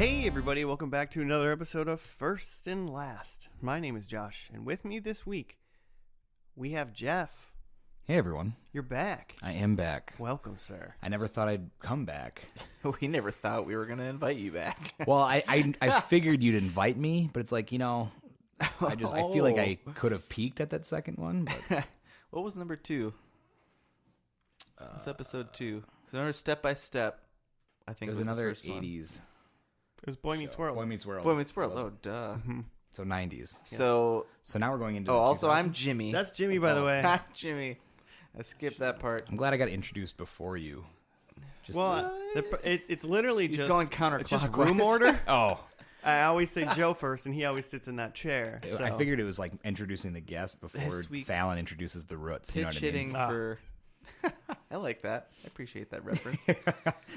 Hey everybody, welcome back to another episode of First and Last. My name is Josh, and with me this week, we have Jeff. Hey everyone. You're back. I am back. Welcome, sir. I never thought I'd come back. We never thought we were going to invite you back. Well, I figured you'd invite me, but it's like, I feel like I could have peaked at that second one. But What was number 2? It was episode 2. So remember Step by Step, I think it was was another the first 80s. It was Boy Meets World. Boy Meets World. Boy Meets World. Oh, duh. Mm-hmm. So 90s. So now we're going into also 2000s. I'm Jimmy. That's Jimmy, by the way. I'm Jimmy. I skipped that part. I'm glad I got introduced before you. Just Well, it's literally He's just going it's just counterclockwise. room order. oh. I always say Joe first, and he always sits in that chair. So. I figured it was like introducing the guest before This week- Fallon introduces the roots. You know Pitch what I mean? hitting for... I like that. I appreciate that reference.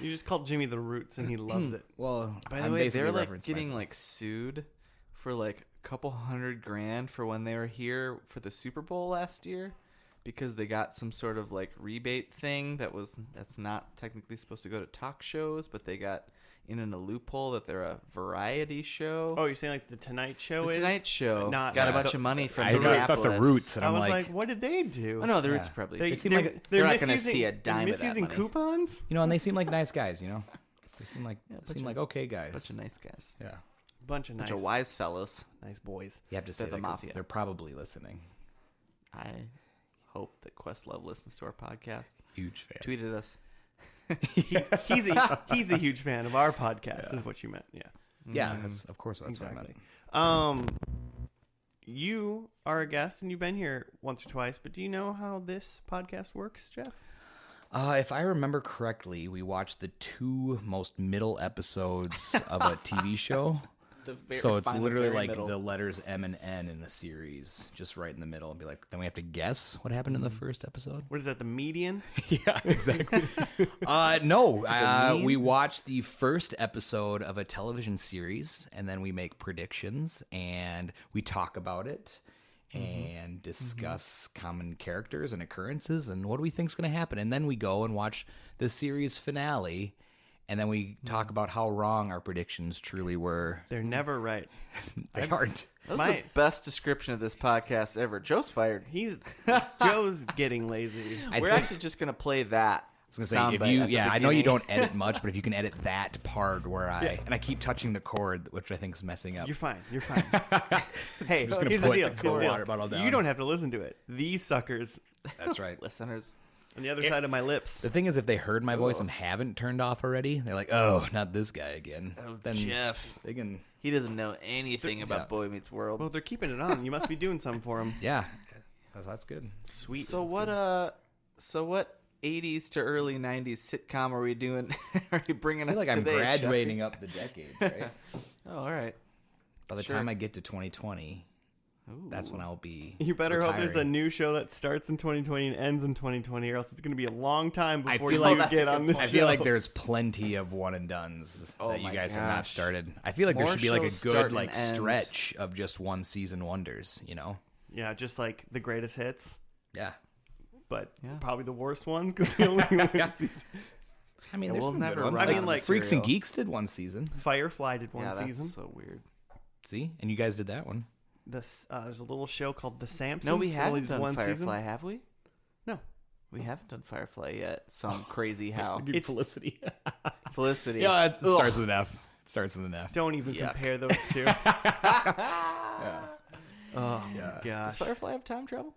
You just called Jimmy the Roots, and he loves it. Well, By the I'm way, basically they're like referencing getting myself. like sued for like a couple $100,000 for when they were here for the Super Bowl last year because they got some sort of like rebate thing that's not technically supposed to go to talk shows, but they got in a loophole that they're a variety show. Oh, you're saying like the Tonight Show The is? Tonight Show Not got a like bunch of money from I Minneapolis. thought the roots, and I I'm was like, what did they do? Oh no, the Yeah. roots probably. They seem they're- like- they're not misusing- gonna see a dime they're of that misusing money. coupons. and they seem like nice guys, They seem like okay guys. bunch of nice guys. Yeah. Bunch of nice, Bunch of wise fellas. nice boys. You have to say They're the that 'cause mafia. they're probably listening. I hope that Questlove listens to our podcast. Huge fan. Tweeted us. He's a huge fan of our podcast. Is what you meant? Yeah. Yeah, that's of course that's Exactly. what I meant. You are a guest and you've been here once or twice, but do you know how this podcast works, Jeff? If I remember correctly, we watched the 2 most middle episodes of a TV show. So it's literally like the letters M and N in the series, just right in the middle, and be like, then we have to guess what happened in the first episode. What is that, the median? Yeah, exactly. No, we watched the first episode of a television series, and then we make predictions, and we talk about it, and discuss common characters and occurrences, and what do we think is going to happen. And then we go and watch the series finale, and then we talk about how wrong our predictions truly were. They're never right. They aren't. That was the best description of this podcast ever. Joe's fired. Joe's getting lazy. We're actually just gonna play that. I was gonna say, I know you don't edit much, but if you can edit that part where I keep touching the cord, which I think is messing up. You're fine. Hey, I'm just gonna here's the put deal. the Here's the deal. water bottle down. You don't have to listen to it. These suckers That's right. Listeners. on the other side of my lips. The thing is, if they heard my voice and haven't turned off already, they're like, "Oh, not this guy again." Then Jeff. they can, He doesn't know anything about Boy Meets World. Well, if they're keeping it on, you must be doing something for them. yeah, that's good. Sweet. So what 80s to early 90s sitcom are we doing? Are you bringing I feel us like I'm today, graduating up the decades, right? Jeffy? Oh, all right. By the Sure. time I get to 2020, Ooh. that's when I'll be. You better hope there's a retiring. new show that starts in 2020 and ends in 2020, or else it's going to be a long time I before feel you like that's get a on good this point. I show. feel like there's plenty of one and dones Oh that you my guys have not gosh. started. I feel like there More should be like a shows start good and like end. stretch of just one season wonders. Yeah, just like the greatest hits, Yeah. but Yeah. probably the worst ones because they only one season. I mean, Yeah, there's we'll some never good ones. run out of I mean, like material. Freaks and Geeks did one season. Firefly did one Yeah, that's season. so weird. See, and you guys did that one. There's a little show called The Sampsons. No, we Only haven't done one Firefly, season. have we? No. We haven't done Firefly yet. Some crazy how. It's- Felicity. Felicity. Yeah, it Ugh. starts with an F. It starts with an F. Don't even Yuck. compare those two. Yeah. Oh Yeah. my Does gosh. Firefly have time travel?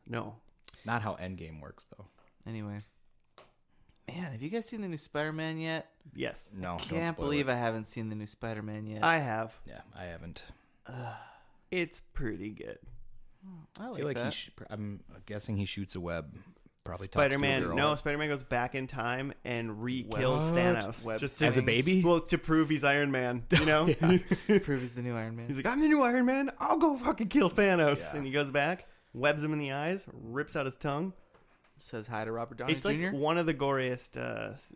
No. Not how Endgame works, though. Anyway. Man, have you guys seen the new Spider-Man yet? Yes. No, Can't believe I haven't seen the new Spider-Man yet. I have. Yeah, I haven't. It's pretty good. I I like feel like that. I'm guessing he shoots a web. Probably talks to a Spider-Man. girl. No, Spider-Man goes back in time and re-kills What? Thanos. Web Just As a to, baby? well, to prove he's Iron Man. You know. Prove he's the new Iron Man. He's like, I'm the new Iron Man. I'll go fucking kill Thanos. Yeah. And he goes back, webs him in the eyes, rips out his tongue. Says hi to Robert Downey It's Jr. like one of the goriest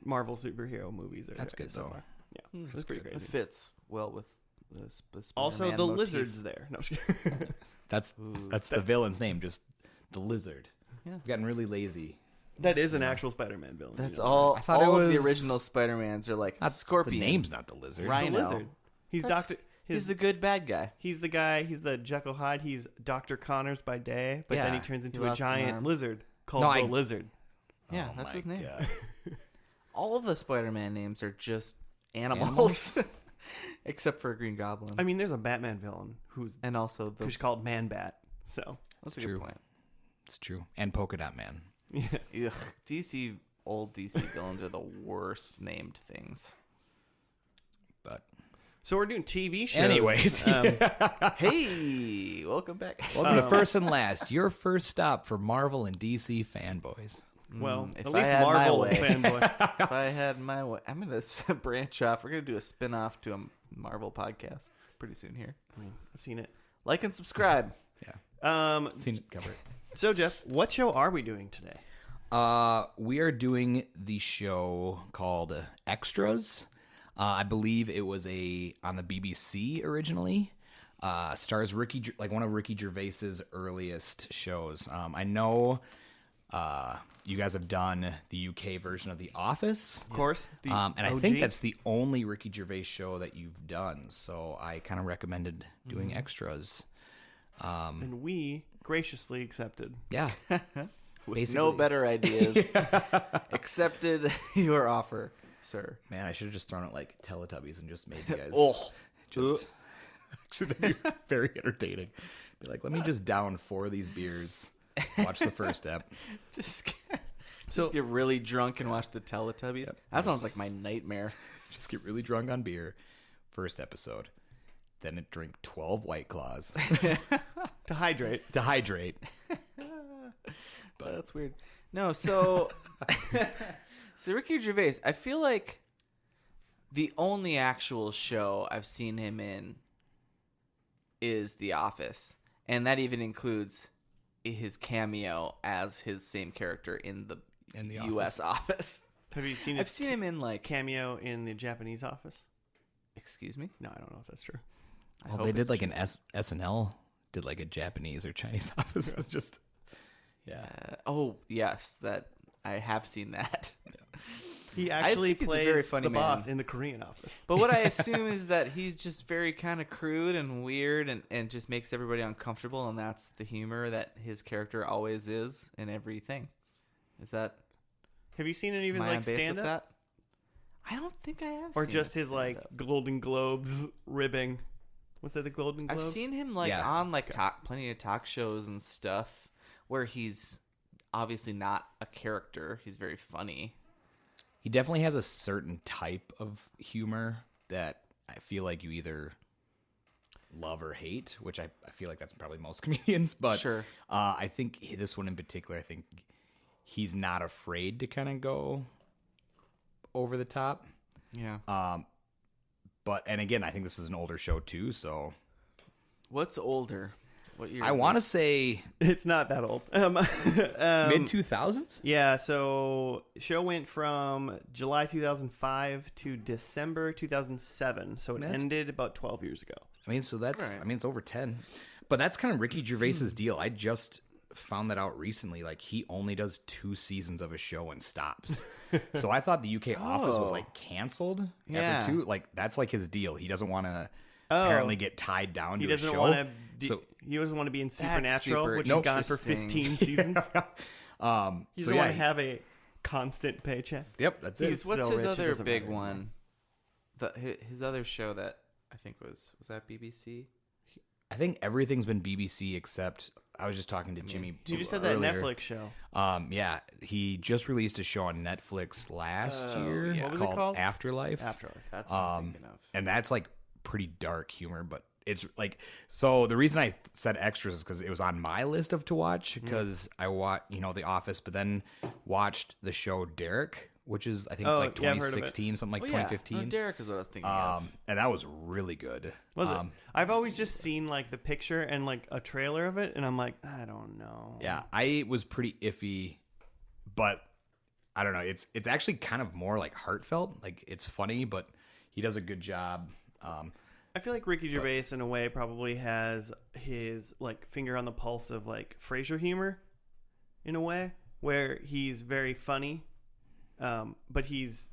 Marvel superhero movies. That's good, so though. far. Yeah, Hmm. it's pretty It crazy. fits well with the Spider-Man Also, the motif. lizard's there. No, I'm just kidding. That's Ooh. the villain's name, just the lizard. Yeah. I've gotten really lazy That is an actual Spider-Man villain. That's you know, all. I thought all it of the was- original Spider-Mans are like Scorpion. The name's not the lizard. right? Rhino. The lizard. He's That's- Doctor. He's the good bad guy. He's the guy. He's the Jekyll Hyde. He's Dr. Connors by day, but then Yeah. he turns into He a lost an giant arm. lizard called No, the I- Lizard. Yeah, Oh that's my his name. God. All of the Spider-Man names are just animals, except for Green Goblin. I mean, there's a Batman villain and also who's called Man Bat. So that's a True. good point. It's true. And Polka Dot Man. yeah. Ugh, old DC villains are the worst named things. But So we're doing TV shows. anyways, Hey, welcome back. welcome to First and Last, your first stop for Marvel and DC fanboys. Well, If at I least had my Marvel way. fanboy. If I had my way, I'm gonna branch off. We're gonna do a spin-off to a Marvel podcast pretty soon here. I mean, I've seen it. Like and subscribe. Seen it, cover it. So Jeff, what show are we doing today? We are doing the show called Extras. I believe it was on the BBC originally. Stars one of Ricky Gervais's earliest shows. I know you guys have done the UK version of The Office. Of course, the And I OG. think that's the only Ricky Gervais show that you've done. So I kind of recommended doing Extras. and we graciously accepted. Yeah. With Basically. no better ideas. Accepted your offer, sir. Man, I should have just thrown it like Teletubbies and just made you guys Just actually that'd be very entertaining. Be like, let me just down 4 of these beers. Watch the first step. just get really drunk and watch the Teletubbies. That sounds like my nightmare. Just get really drunk on beer. First episode. Then it drink 12 White Claws To hydrate. to hydrate. But that's weird. No, so so Ricky Gervais, I feel like the only actual show I've seen him in is The Office, and that even includes his cameo as his same character in the U.S. Office. Have you seen I've his seen him in like. cameo in the Japanese Office? Excuse me. No, I don't know if that's true. I Well, hope they did it's like true. an SNL, did like a Japanese or Chinese office. It's just, yeah. Oh yes, that I have seen that. He actually think he's a plays very funny the boss man. in the Korean Office. But what I assume is that he's just very kind of crude and weird and just makes everybody uncomfortable, and that's the humor that his character always is in everything. Is that Have you seen any of his am I on like base stand with up? that? I don't think I have. Or seen just his his like stand-up. Golden Globes ribbing? Was that the Golden I've Globes? seen him like Yeah. on like plenty of talk shows and stuff where he's obviously not a character. He's very funny. He definitely has a certain type of humor that I feel like you either love or hate, which I feel like that's probably most comedians. But Sure. I think this one in particular, I think he's not afraid to kind of go over the top. Yeah. And again, I think this is an older show too, so What's older? What year? I is want to this? say It's not that old. mid 2000s. Yeah, so show went from July 2005 to December 2007. So it That's- ended about 12 years ago. I mean, so that's Right. I mean, it's over 10. But that's kind of Ricky Gervais's deal. I just found that out recently. Like he only does 2 seasons of a show and stops. So I thought the UK Office was Oh. like canceled Yeah. after 2. Like that's like his deal. He doesn't want to Oh. apparently get tied down He to a doesn't show. want to. So He doesn't want to be in Supernatural, super which is gone for interesting. 15 seasons. He so doesn't yeah, want to have a constant paycheck. yep, that's it. He's What's so his rich, it other doesn't big matter anymore. one? His other show that I think was that BBC? I think everything's been BBC except I was just talking to Jimmy. You just had that earlier. Netflix show. Yeah, he just released a show on Netflix last year yeah. What was it called? Afterlife. Afterlife. That's what I'm thinking of. And that's like pretty dark humor, but it's like so. The reason I said Extras is because it was on my list of to watch because I watched The Office, but then watched the show Derek, which is I think Oh, like yeah, I've heard of it. 2016, something like Oh, yeah. 2015. Oh, Derek is what I was thinking of. And that was really good. Was it? I've always just seen like the picture and like a trailer of it, and I'm like, I don't know. Yeah, I was pretty iffy, but I don't know. It's actually kind of more like heartfelt. Like it's funny, but he does a good job. I feel like Ricky Gervais, in a way, probably has his like finger on the pulse of like Frasier humor, in a way. where he's very funny, but he's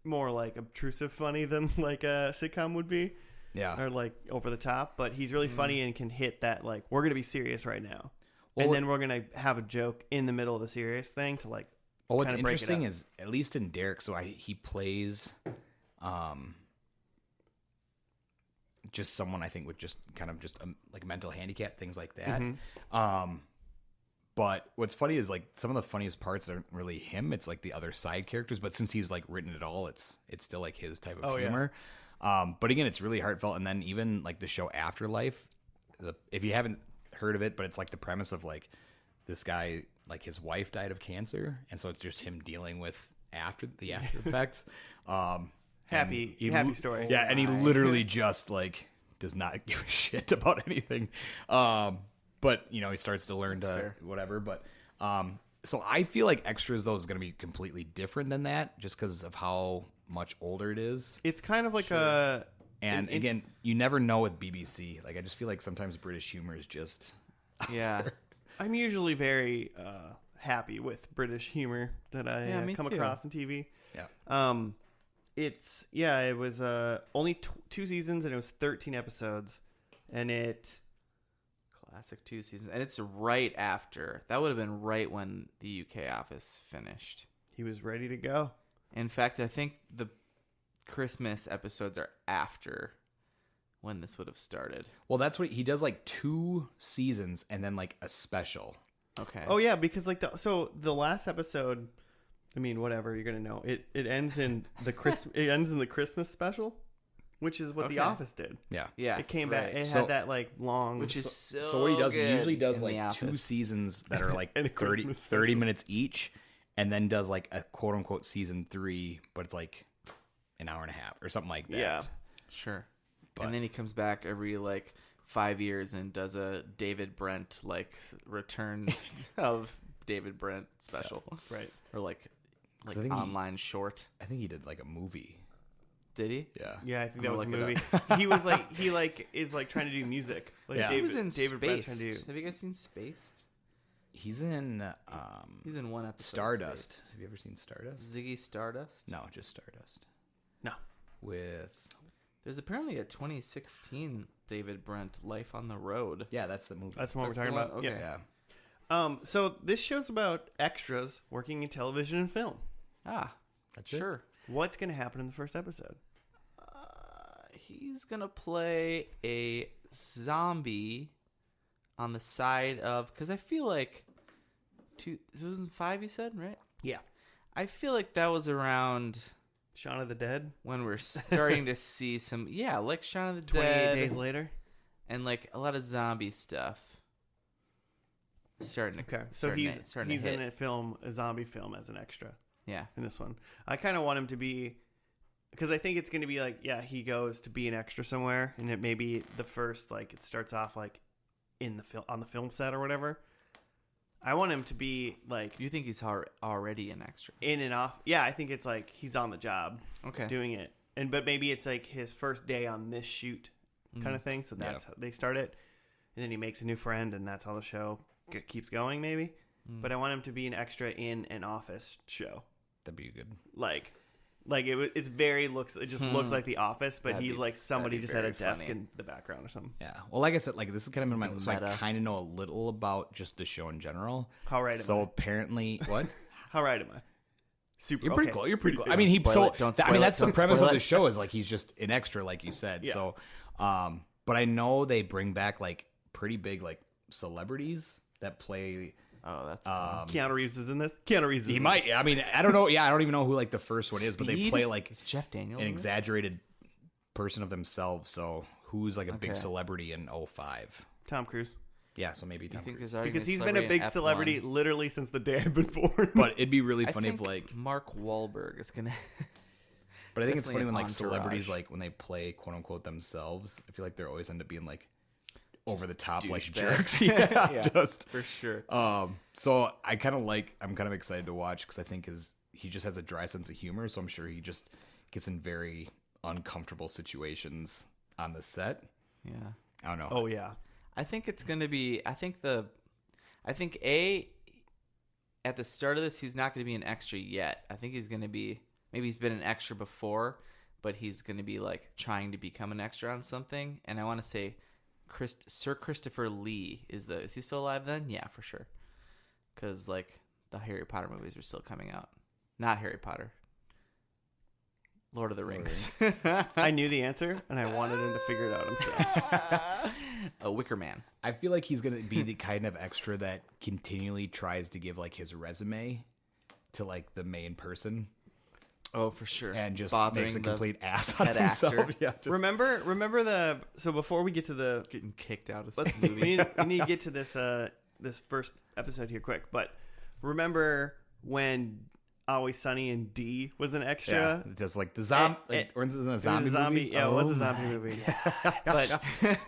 more like obtrusive funny than like a sitcom would be. Yeah. Or like over the top, but he's really funny and can hit that like we're gonna be serious right now, Well, and then we're gonna have a joke in the middle of the serious thing to like. Well, what's kinda break it interesting up. is at least in Derek, so he plays, just someone I think with just kind of just like mental handicap, things like that. Mm-hmm. But what's funny is like some of the funniest parts aren't really him; it's like the other side characters. But since he's like written it all, it's still like his type of humor. But again, it's really heartfelt. And then even like the show Afterlife, if you haven't heard of it, but it's like the premise of like this guy, like his wife died of cancer, and so it's just him dealing with after effects. Happy story. Yeah, and he literally just like does not give a shit about anything. But he starts to learn whatever. But so I feel like Extras though is going to be completely different than that, just because of how much older it is. It's kind of like a. And again, you never know with BBC. Like I just feel like sometimes British humor is just. Yeah. I'm usually very happy with British humor that I me come too. across in TV. Yeah. It was only 2 seasons and it was 13 episodes, and it. Classic 2 seasons. And it's right after. That would have been right when the UK office finished. He was ready to go. In fact, I think the Christmas episodes are after when this would have started. Well, that's what he does, like 2 seasons and then like a special. Okay. Oh yeah, because like the last episode, I mean, whatever, you're gonna know. It ends in the Christmas special, which is what The Okay. Office did. Yeah. Yeah. It came right. back. It So- had that like long, Which is So what he does, he good usually does in The like 2 Office. seasons that are like And a 30 Christmas special. minutes each, and then does like a quote unquote season 3, but it's like an hour and a half or something like that. Yeah. Sure. But- And then he comes back every like 5 years and does a David Brent like return of David Brent special. right. Or like I think he- online short. I think he did like a movie. Did he? Yeah. Yeah, I think that I'm was a gonna movie. look it He was like is like trying to do music. Like Yeah. He David, was in David Brent's Spaced. trying to do. Have you guys seen Spaced? He's in He's in one episode. of Stardust. Spaced. Have you ever seen Stardust? Ziggy Stardust? No, just Stardust. No. With There's apparently a 2016 David Brent Life on the Road. yeah, that's the movie. That's what That's we're talking the about. one? Okay. Yeah. So this show's about extras working in television and film. Ah, That's it? sure. What's going to happen in the first episode? He's gonna play a zombie on the side of, because I feel like 2005 you said, right? Yeah. I feel like that was around Shaun of the Dead. when we're starting to see some, like Shaun of the 28 Dead days later. and like a lot of zombie stuff. Starting to Okay, so he's starting to hit. in a zombie film as an extra Yeah. in this one. I kind of want him to be, because I think it's going to be like, he goes to be an extra somewhere, and it may be the first, like it starts off like in the film on the film set or whatever. I want him to be like You think he's already an extra? in and off. Yeah, I think it's like he's on the job Okay. doing it, but maybe it's like his first day on this shoot kind of thing. So that's how they start it, and then he makes a new friend, and that's how the show keeps going. Maybe, but I want him to be an extra in an Office show. That'd be good. Like it just looks like The Office, but That'd he's be- like somebody that'd be just at a very desk funny. in the background or something. Yeah. Well, like I said, like this is kind of in my Something so I meta. kind of know a little about just the show in general. How right am So I? apparently, what? How right am I? Super. You're pretty okay. close. You're pretty close. I Don't mean, he spoil so it. Don't I spoil mean it. that's the Don't premise spoil of the it. show is like he's just an extra, like you said. Yeah. So, but I know they bring back like pretty big like celebrities that play. Oh, that's Keanu Reeves is in this. Keanu Reeves is He in might. this. I mean, I don't know. Yeah, I don't even know who like the first one is, but they Speed? play like Is Jeff Daniels an in it? exaggerated person of themselves. So who's like a big Okay. celebrity in 05? Tom Cruise. Yeah, so maybe You Tom think Cruise. there's already Because been he's been a celebrity big in F1? celebrity literally since the day I've been born. But it'd be really I funny if think like. Mark Wahlberg is gonna. But I think it's definitely funny an when like entourage. celebrities like when they play quote unquote themselves. I feel like they always end up being like over the top like douchebags. jerks. Yeah, Yeah. just For sure. So I'm kind of excited to watch because I think he just has a dry sense of humor. So I'm sure he just gets in very uncomfortable situations on the set. Yeah. I don't know. Oh yeah. I think it's gonna be. I think at the start of this, he's not going to be an extra yet. I think he's going to be, maybe he's been an extra before, but he's going to be like trying to become an extra on something. And I want to say Sir Christopher Lee is he still alive then? Yeah, for sure. Because like the Harry Potter movies are still coming out. Not Harry Potter. Lord of the Rings. I knew the answer, and I wanted him to figure it out himself. A Wicker Man. I feel like he's going to be the kind of extra that continually tries to give like his resume to like the main person. Oh, for sure. And just bothering makes a the complete ass out of head himself. actor. Yeah, just... Remember so before we get to the Getting kicked out of let's movies. we need to get to this this first episode here quick. But remember when Always Sunny and D was an extra? Yeah, just like the zombie, or is it a zombie movie? Yeah, it was a zombie movie.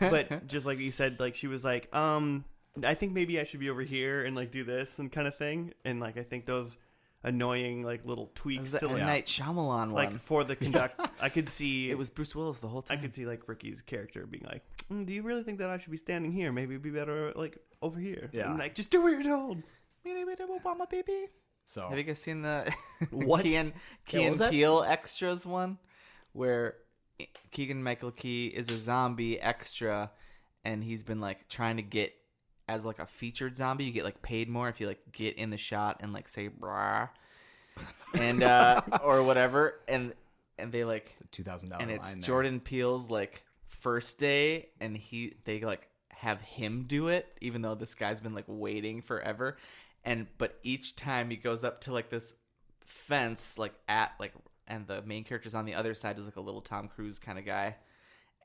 But just like you said, like she was like, I think maybe I should be over here and like do this and kind of thing. And like I think those annoying like little tweaks to like, M. Night Shyamalan one. like for the conduct. I could see it was Bruce Willis the whole time. I could see like Ricky's character being like, do you really think that I should be standing here? Maybe it'd be better like over here. Yeah. And like just do what you're told. Obama baby. So have you guys seen the What? Key what and was that? Peele extras one, where Keegan-Michael Key is a zombie extra, and he's been like trying to get as like a featured zombie. You get like paid more if you like get in the shot and like say brah, and or whatever, and they like $2,000 and it's line there. Jordan Peele's like first day, and they like have him do it, even though this guy's been like waiting forever. But each time he goes up to like this fence, like and the main character's on the other side is like a little Tom Cruise kind of guy,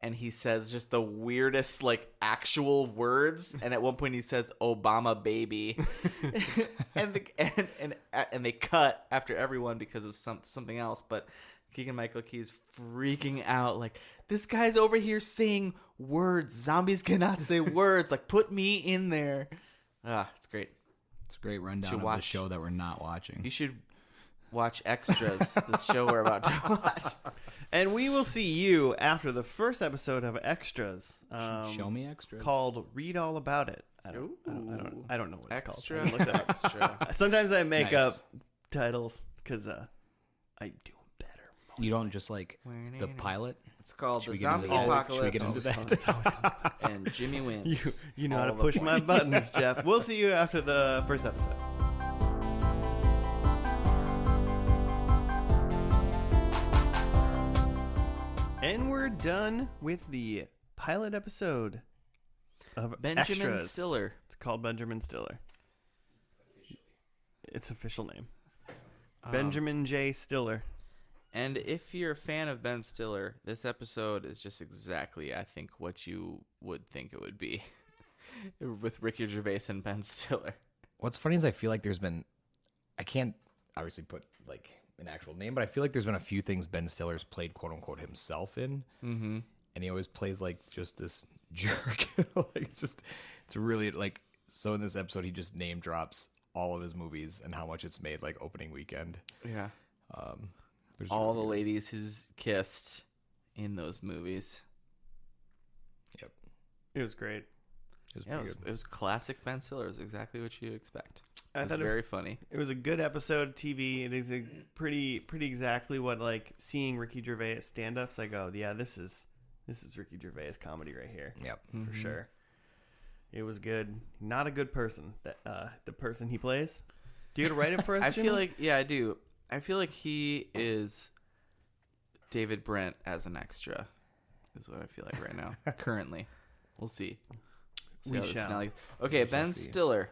and he says just the weirdest like actual words. And at one point he says Obama baby, and they cut after everyone because of something else. But Keegan-Michael Key is freaking out, like, this guy's over here saying words. Zombies cannot say words. Like, put me in there. It's great. It's a great rundown of the show that we're not watching. You should watch Extras, the show we're about to watch. And we will see you after the first episode of Extras. Show me Extras. Called Read All About It. I don't know what it's Extra. called. I looked it up. Extra. Sometimes I make Nice. up titles because I do them better. You don't just like the pilot? It's called Should The we get into Zombie that? Apocalypse. Should we get into that? And Jimmy wins. You know how to All the push my points. buttons, Jeff. We'll see you after the first episode. And we're done with the pilot episode of Benjamin Extras. Stiller. It's called Benjamin Stiller. Its official name. Benjamin J. Stiller. And if you're a fan of Ben Stiller, this episode is just exactly, I think, what you would think it would be with Ricky Gervais and Ben Stiller. What's funny is I feel like there's been, I can't obviously put like an actual name, but I feel like there's been a few things Ben Stiller's played quote unquote himself in. Mm-hmm. And he always plays like just this jerk. Like it's really like, so in this episode, he just name drops all of his movies and how much it's made like opening weekend. Yeah. There's All really the good. ladies he's kissed in those movies. Yep. It was great. It was Yeah, pretty good. it was classic Ben Stiller. It was exactly what you'd expect. I It was thought very funny. It was a good episode of TV. It is a pretty exactly what like seeing Ricky Gervais stand-ups. I go, yeah, this is Ricky Gervais comedy right here. Yep. For sure. It was good. Not a good person. That the person he plays. Do you get to write it for us? I Jimmy? feel like, yeah, I do. I feel like he is David Brent as an extra, is what I feel like right now. Currently. We'll see. We how this shall. finale- Okay, We shall Ben see. Stiller.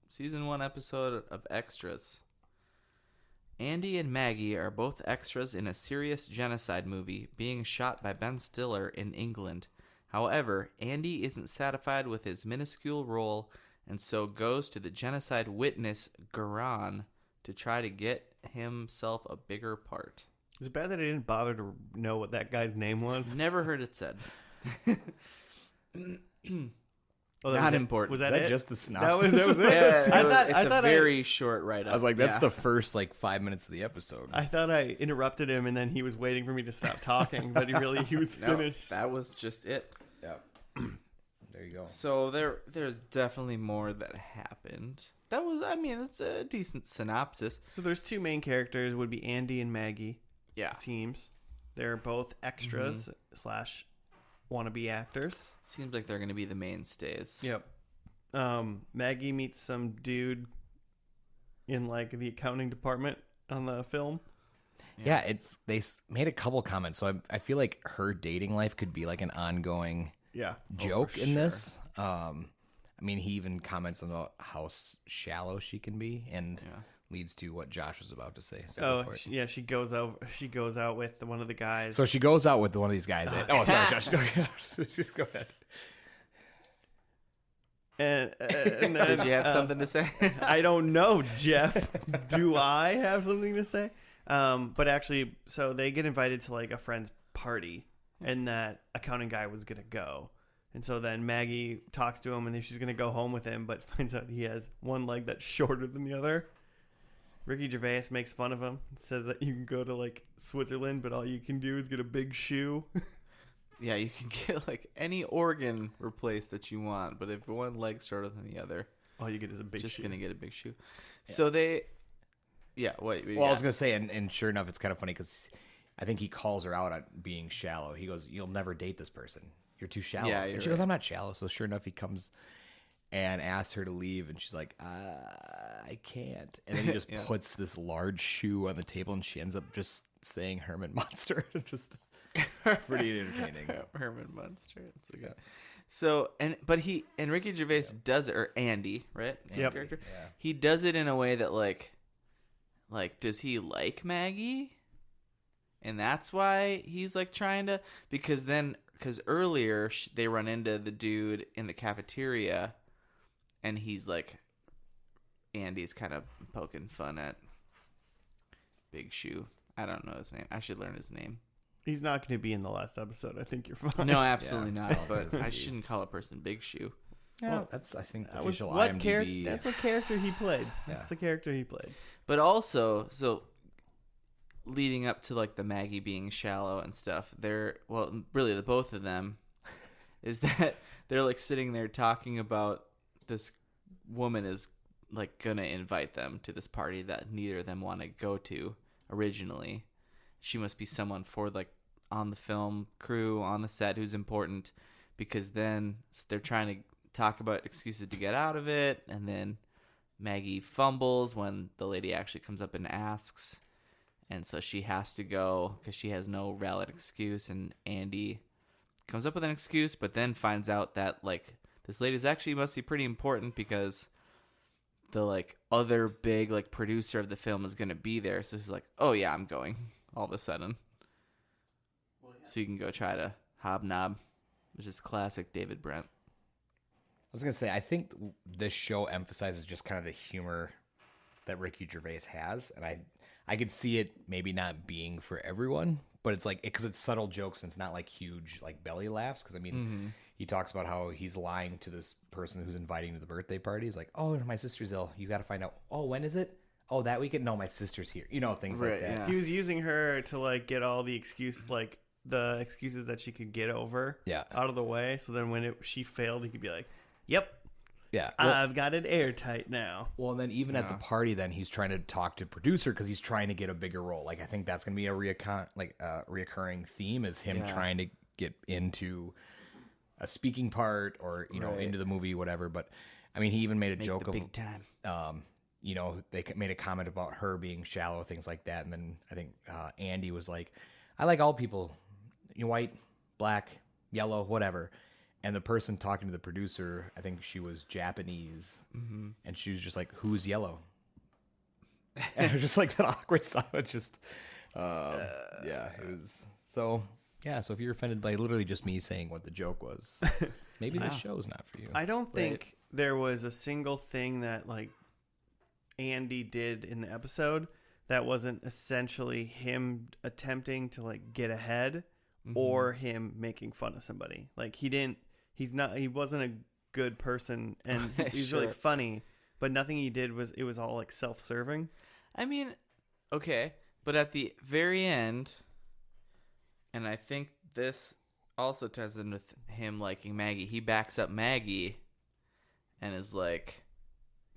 Season 1 episode of Extras. Andy and Maggie are both extras in a serious genocide movie being shot by Ben Stiller in England. However, Andy isn't satisfied with his minuscule role and so goes to the genocide witness, Garan, to try to get himself a bigger part. Is it bad that I didn't bother to know what that guy's name was? Never heard it said. Oh, that Not was it? important. Was Is that that it? just the That synopsis? was it. Yeah, I it's a thought very short write-up. I was like, that's Yeah. the first like 5 minutes of the episode. I thought I interrupted him, and then he was waiting for me to stop talking, but he was No, finished. that was just it. Yeah. There you go. So there's definitely more that happened. I mean, it's a decent synopsis. So there's two main characters, would be Andy and Maggie. Yeah. It seems. They're both extras slash wannabe actors. Seems like they're going to be the mainstays. Yep. Maggie meets some dude in like the accounting department on the film. Yeah, they made a couple comments, so I feel like her dating life could be like an ongoing joke in this. I mean, he even comments about how shallow she can be, and leads to what Josh was about to say. So she goes out with one of the guys. So she goes out with one of these guys. Sorry, Josh. Just go ahead. And then, Did you have something to say? I don't know, Jeff. Do I have something to say? But actually, so they get invited to like a friend's party, and that accounting guy was gonna go, and so then Maggie talks to him, and then she's gonna go home with him, but finds out he has one leg that's shorter than the other. Ricky Gervais makes fun of him, says that you can go to like Switzerland, but all you can do is get a big shoe. Yeah, you can get like any organ replaced that you want, but if one leg's shorter than the other, all you get is a big shoe. Just gonna get a big shoe. Yeah. So they. Yeah, wait. Well, I was going to say, and sure enough, it's kind of funny because I think he calls her out on being shallow. He goes, "You'll never date this person. You're too shallow." Yeah, and she goes, "I'm not shallow." So sure enough, he comes and asks her to leave, and she's like, "I can't." And then he just puts this large shoe on the table, and she ends up just saying Herman Monster. Just pretty entertaining. Herman Monster. It's okay. So, and Ricky Gervais does it, or Andy, right? Yep. Character? Yeah. He does it in a way that like, does he like Maggie? And that's why he's like trying to, because earlier they run into the dude in the cafeteria, and he's like, Andy's kind of poking fun at Big Shoe. I don't know his name. I should learn his name. He's not going to be in the last episode. I think you're fine. No, absolutely not. But I shouldn't call a person Big Shoe. Well, that's, I think, the that was official what IMDb. That's what character he played. That's the character he played. But also, so leading up to like the Maggie being shallow and stuff, really the both of them, is that they're like sitting there talking about this woman is like gonna invite them to this party that neither of them want to go to originally. She must be someone for like on the film crew, on the set, who's important, because then they're trying to talk about excuses to get out of it, and then Maggie fumbles when the lady actually comes up and asks, and so she has to go because she has no valid excuse, and Andy comes up with an excuse, but then finds out that like this lady's actually must be pretty important because the like other big like producer of the film is going to be there, so she's like, oh yeah, I'm going all of a sudden. So you can go try to hobnob, which is classic David Brent. I was going to say, I think this show emphasizes just kind of the humor that Ricky Gervais has. And I could see it maybe not being for everyone, but it's like, because it's subtle jokes and it's not like huge, like belly laughs. Because I mean, he talks about how he's lying to this person who's inviting him to the birthday party. He's like, oh, my sister's ill. You got to find out. Oh, when is it? Oh, that weekend? No, my sister's here. You know, things like that. Yeah. He was using her to like get all the excuses that she could get over out of the way. So then when she failed, he could be like, yep. Yeah, I've got it airtight now. Well, and then even at the party, then he's trying to talk to producer because he's trying to get a bigger role. Like I think that's going to be a reoccurring theme is him trying to get into a speaking part or know into the movie, whatever. But I mean, he even made a joke of big time. They made a comment about her being shallow, things like that, and then I think Andy was like, "I like all people, white, black, yellow, whatever." And the person talking to the producer, I think she was Japanese, and she was just like, "Who's yellow?" And it was just like that awkward silence. Just, it was so. Yeah, so if you're offended by literally just me saying what the joke was, maybe this show's not for you. I don't think there was a single thing that like Andy did in the episode that wasn't essentially him attempting to like get ahead or him making fun of somebody. Like he wasn't a good person, and he's really funny, but nothing he did it was all like self-serving. I mean, okay, but at the very end, and I think this also ties in with him liking Maggie, he backs up Maggie and is like,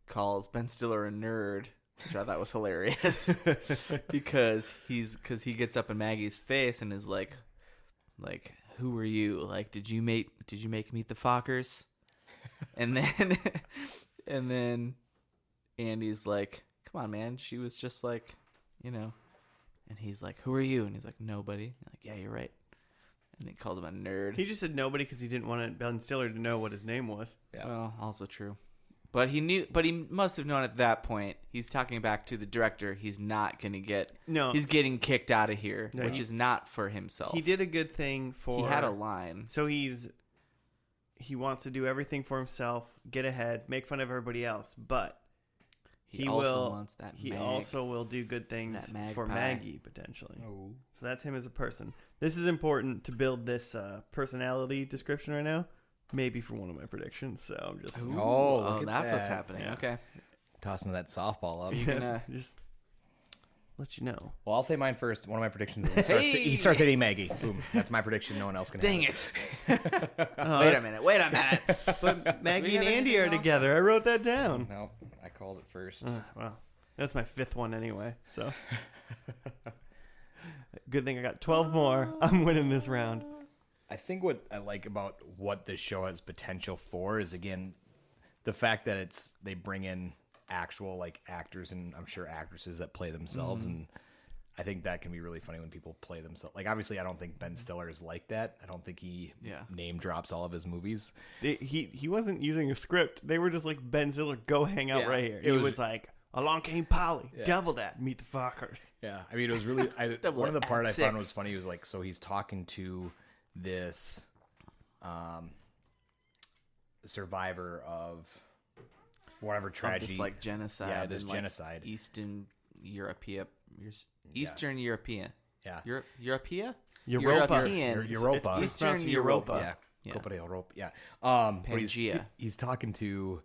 calls Ben Stiller a nerd, which I thought was hilarious because he gets up in Maggie's face and is like, who are you? Like, did you make Meet the Fockers? And then Andy's like, come on, man. She was just like, And he's like, who are you? And he's like, nobody. Like, yeah, you're right. And they called him a nerd. He just said nobody because he didn't want Ben Stiller to know what his name was. Yeah. Well, also true. But he must have known at that point. He's talking back to the director. He's not going to get. No. He's getting kicked out of here, No, which is not for himself. He did a good thing for. He had a line. So he wants to do everything for himself, get ahead, make fun of everybody else, but he also wants that. He also will do good things for Maggie potentially. Oh. So that's him as a person. This is important to build this personality description right now. Maybe for one of my predictions. So I'm just. That's what's happening. Yeah. Okay, Tossing that softball up. Are you gonna just let you know? Well, I'll say mine first. One of my predictions is he starts dating Maggie. Boom. That's my prediction. No one else can Dang have it! Wait a minute. But Maggie and got Andy are anything else? together. I wrote that down. No, I called it first. Well, that's my 5th one anyway. So good thing I got 12 more. I'm winning this round. I think what I like about what this show has potential for is, again, the fact that they bring in actual like actors and I'm sure actresses that play themselves, and I think that can be really funny when people play themselves. Like, obviously, I don't think Ben Stiller is like that. I don't think he name drops all of his movies. He wasn't using a script. They were just like, Ben Stiller, go hang out right here. He was like, along came Polly, double that, Meet the Fockers. Yeah, I mean, it was really one of the part I found was funny was like, so he's talking to this survivor of whatever tragedy, this like genocide. Yeah, this in, genocide. Like, Eastern European. Yeah. Europea? Europa. Europa. Eastern Europa. Yeah. Copa de Europa. Yeah. But Pangea. he's talking to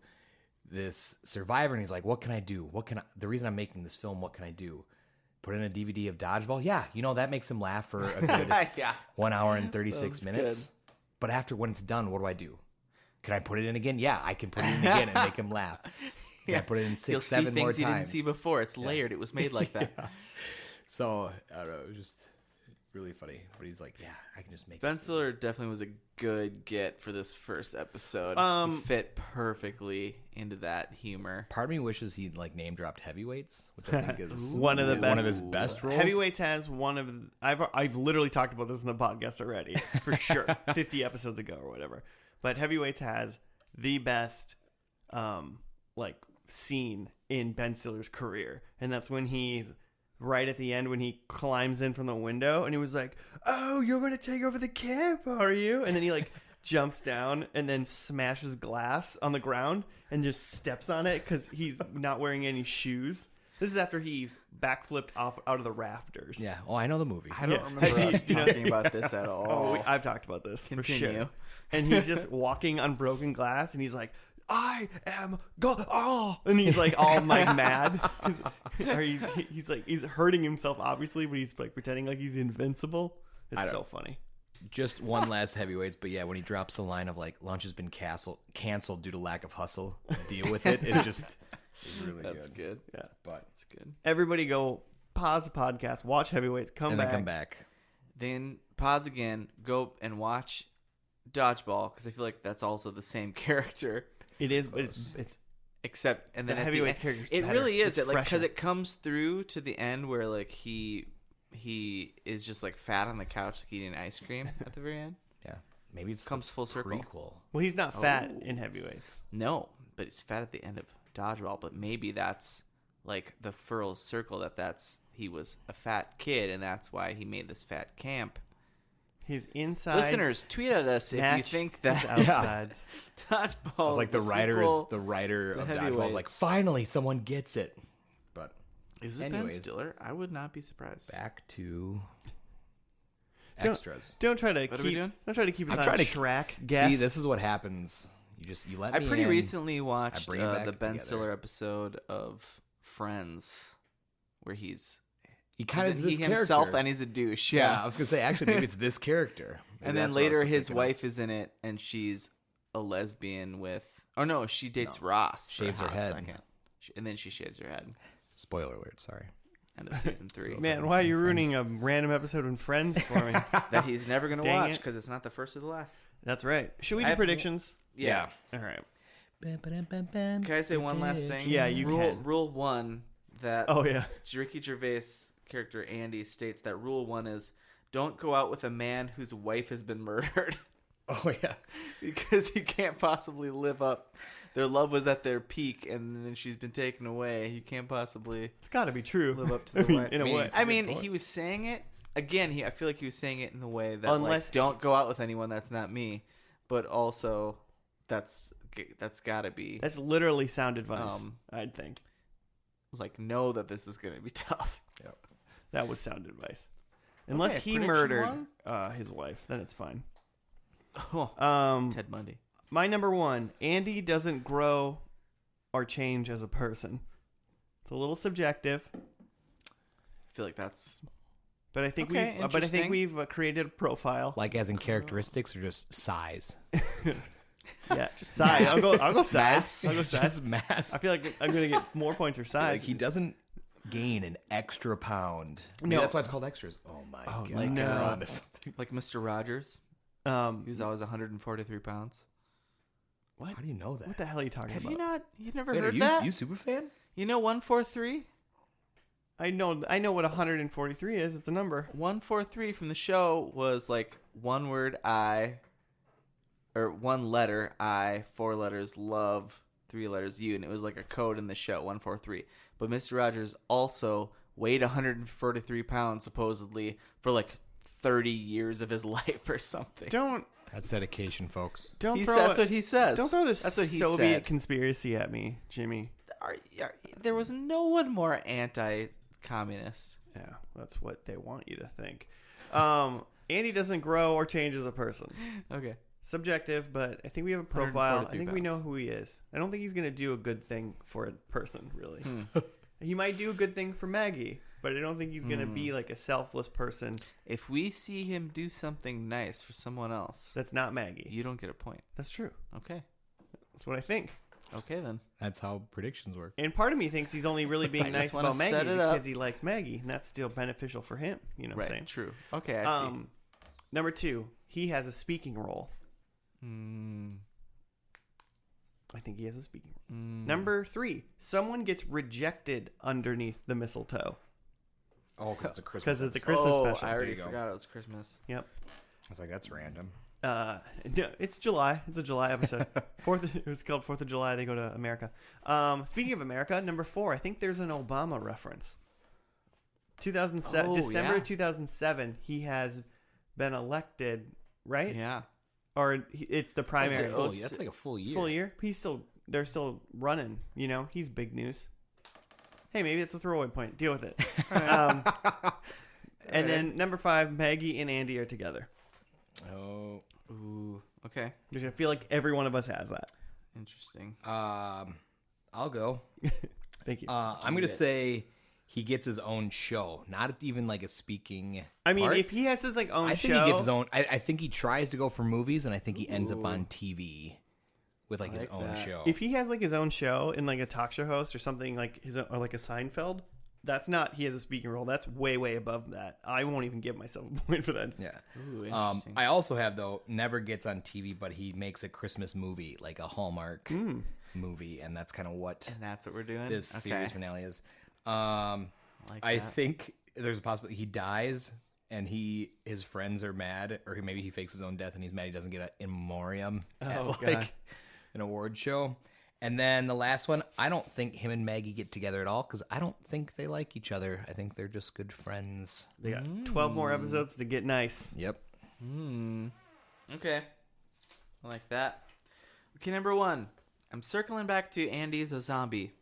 this survivor and he's like, what can I do? The reason I'm making this film, what can I do? Put in a DVD of Dodgeball? Yeah. That makes him laugh for a good 1 hour and 36 minutes. Good. But when it's done, what do? Can I put it in again? Yeah, I can put it in again and make him laugh. Can I put it in 6, 7 more times? You'll see things you didn't see before. It's layered. It was made like that. Yeah. So, I don't know. It was just really funny. But he's like, yeah, I can just make Ben Stiller definitely was a good get for this first episode. He fit perfectly into that humor. Part of me wishes he'd like name dropped Heavyweights, which I think is one of his best roles. Heavyweights has one of I've literally talked about this in the podcast already for sure, 50 episodes ago or whatever. But Heavyweights has the best scene in Ben Stiller's career, and that's when he's right at the end when he climbs in from the window and he was like, "Oh, you're going to take over the camp, are you?" And then he like jumps down and then smashes glass on the ground and just steps on it because he's not wearing any shoes. This is after he's backflipped out of the rafters. Yeah. Oh, I know the movie. I don't remember us talking about this at all. Oh, I've talked about this. Continue. For sure. And he's just walking on broken glass and he's like, I am God. Oh, and he's like all like mad. He's like, he's hurting himself obviously, but he's like pretending like he's invincible. It's so funny. Just one last Heavyweights, but yeah, when he drops the line of like lunch has been canceled due to lack of hustle, deal with it. It's just it's really That's good. Yeah, but it's good. Everybody go pause the podcast, watch Heavyweights, come back. Then pause again, go and watch Dodgeball because I feel like that's also the same character. It is, but it's except and then the Heavyweights character. It really is it like because it comes through to the end where like he is just like fat on the couch like eating ice cream at the very end. Yeah, maybe it comes full circle. Prequel. Well, he's not fat in Heavyweights. No, but he's fat at the end of Dodgeball. But maybe that's like the full circle that's he was a fat kid and that's why he made this fat camp. His insides. Listeners, tweet at us if you think that outsides. Dodgeball. It's like the writer of Dodgeball is like, finally someone gets it. But is it Ben Stiller? I would not be surprised. Back to extras. Don't try to keep us on track. See, this is what happens. You let me. I pretty recently watched the Ben Stiller episode of Friends, where he kind of himself character. And he's a douche. Yeah, I was gonna say actually maybe it's this character. Maybe and then later his wife is in it, and she's a lesbian with. Oh no, she dates Ross. Shaves her head. Second. And then she shaves her head. Spoiler alert. Sorry. End of season 3. Man, why are you ruining a random episode in Friends for me? That he's never going to Dang watch it. because it's not the first or the last. That's right. Should we I do have- predictions? Yeah. All right. Can I say one last thing? Yeah, you can. Rule 1 that Oh, yeah. Ricky Gervais character Andy states that rule 1 is don't go out with a man whose wife has been murdered. Oh yeah. Because you can't possibly live up. Their love was at their peak, and then she's been taken away. You can't possibly It's got to be true. live up to I the mean, wife. in a way. I mean, he was saying it again. I feel like he was saying it in the way that Unless- like, don't go out with anyone that's not me, but also that's got to be That's literally sound advice, I'd think. like know that this is going to be tough. That was sound advice. Unless Okay, he prediction murdered his wife, then it's fine. Oh, Ted Bundy. My number 1, Andy doesn't grow or change as a person. It's a little subjective, I feel like that's but I think Okay, we've created a profile. Like as in characteristics or just size? Yeah, size. I'll go size. Mass. I'll go size. Just mass. I feel like I'm gonna get more points for size. Like he doesn't gain an extra pound. Maybe No. that's why it's called extras. Oh my god. like, We're no. onto something. like Mr. Rogers. He was always 143 pounds. What? How do you know that? What the hell are you talking Have about? you not? You never Wait, heard are that? you super fan? You know 143? I know what 143 is. It's a number. 143 from the show was like one word I, or one letter I, 4 letters love, 3 letters you, and it was like a code in the show 143. But Mr. Rogers also weighed 143 pounds supposedly for like 30 years of his life or something. That's dedication, folks. That's what he says. Don't throw this That's what he Soviet said. conspiracy at me, Jimmy. There was no one more anti-communist. Yeah, that's what they want you to think. Andy doesn't grow or change as a person. Okay. Subjective, but I think we have a profile. I 143 think we know pounds. who he is. I don't think he's going to do a good thing for a person, really. He might do a good thing for Maggie, but I don't think he's going to be like a selfless person If we see him do something nice for someone else, that's not Maggie. you don't get a point. That's true. Okay. That's what I think. Okay, then. That's how predictions work. And part of me thinks he's only really I being just nice wanna about Maggie set it up. because he likes Maggie, and that's still beneficial for him. You know what I'm saying? True. Okay, I see. Number 2, he has a speaking role. Mm, I think he has a speaking role. mm. Number 3, someone gets rejected underneath the mistletoe. Oh, because it's a Christmas. Because it's a Christmas special. I already you go. forgot it was Christmas. Yep. I was like, that's random. No, it's July. It's a July episode. It was called 4th of July. They go to America. Speaking of America, number 4, I think there's an Obama reference. 2007, Oh, December yeah. 2007, he has been elected, right? Yeah. Or it's the primary. like, oh, That's like a full year. Full year. They're still running. You know, he's big news. Hey, maybe it's a throwaway point. Deal with it. And then number 5, Maggie and Andy are together. Oh. Ooh. Okay. Which I feel like every one of us has that. Interesting. I'll go. Thank you. I'm gonna say he gets his own show, not even like a speaking. I mean, part. if he has his like own I show, think he gets his own. I think he tries to go for movies, and I think he ends up on TV with like his like own that. show. if he has like his own show and like a talk show host or something like his or like a Seinfeld, that's not he has a speaking role. That's way above that. I won't even give myself a point for that. Yeah. Ooh, interesting. I also have though never gets on TV, but he makes a Christmas movie, like a Hallmark movie, and that's kind of what and that's what we're doing? this series finale is. I that. think there's a possibility he dies and his friends are mad, or maybe he fakes his own death and he's mad he doesn't get an in memoriam at God. like an award show. And then the last one, I don't think him and Maggie get together at all because I don't think they like each other. I think they're just good friends. They got 12 more episodes to get nice. Yep. Okay. I like that. Okay, number 1. I'm circling back to Andy's a zombie.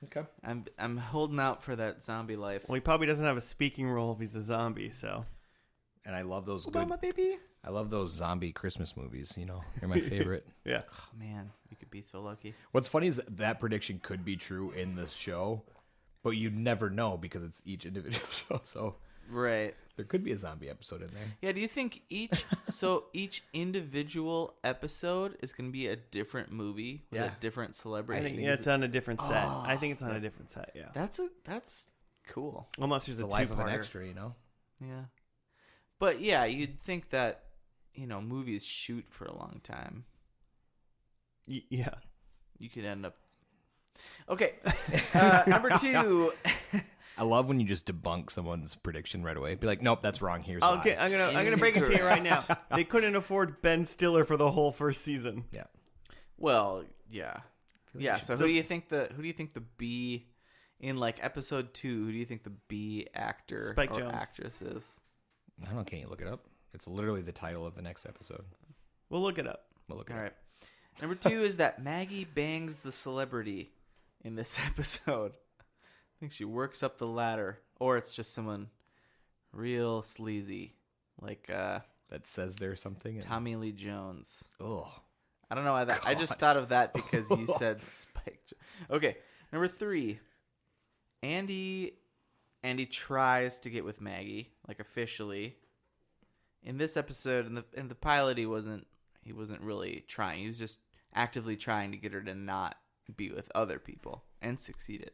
Okay. I'm holding out for that zombie life. Well, he probably doesn't have a speaking role if he's a zombie. So And I love those good. Obama, baby. I love those zombie Christmas movies. You know, they're my favorite. yeah, Oh, man, you could be so lucky. What's funny is that prediction could be true in the show, but you never know because it's each individual show. So Right. There could be a zombie episode in there. Yeah, do you think each individual episode is going to be a different movie with a different celebrity? I think it's on a different set. I think it's on a different set, yeah. That's cool. Unless there's It's a the life of an two-parter. extra, you know? Yeah. But yeah, you'd think that, movies shoot for a long time. Yeah. You could end up. Okay. Number 2. I love when you just debunk someone's prediction right away. Be like, nope, that's wrong. Here's Okay, why. I'm gonna break it to you right now. They couldn't afford Ben Stiller for the whole first season. Yeah. Well, yeah. Yeah, so who do you think the B in like episode 2, who do you think the B actor Spike or Jonze. actress is? I don't know. Can't you look it up? It's literally the title of the next episode. We'll look it up. We'll look it All up. right. Number 2 is that Maggie bangs the celebrity in this episode. I think she works up the ladder, or it's just someone real sleazy, like That says there's something. Tommy Lee Jones. Oh. I don't know why that. I just thought of that because you said Spike. Okay, number 3. Andy tries to get with Maggie, like officially. In this episode, in the pilot, he wasn't really trying. He was just actively trying to get her to not be with other people, and succeeded.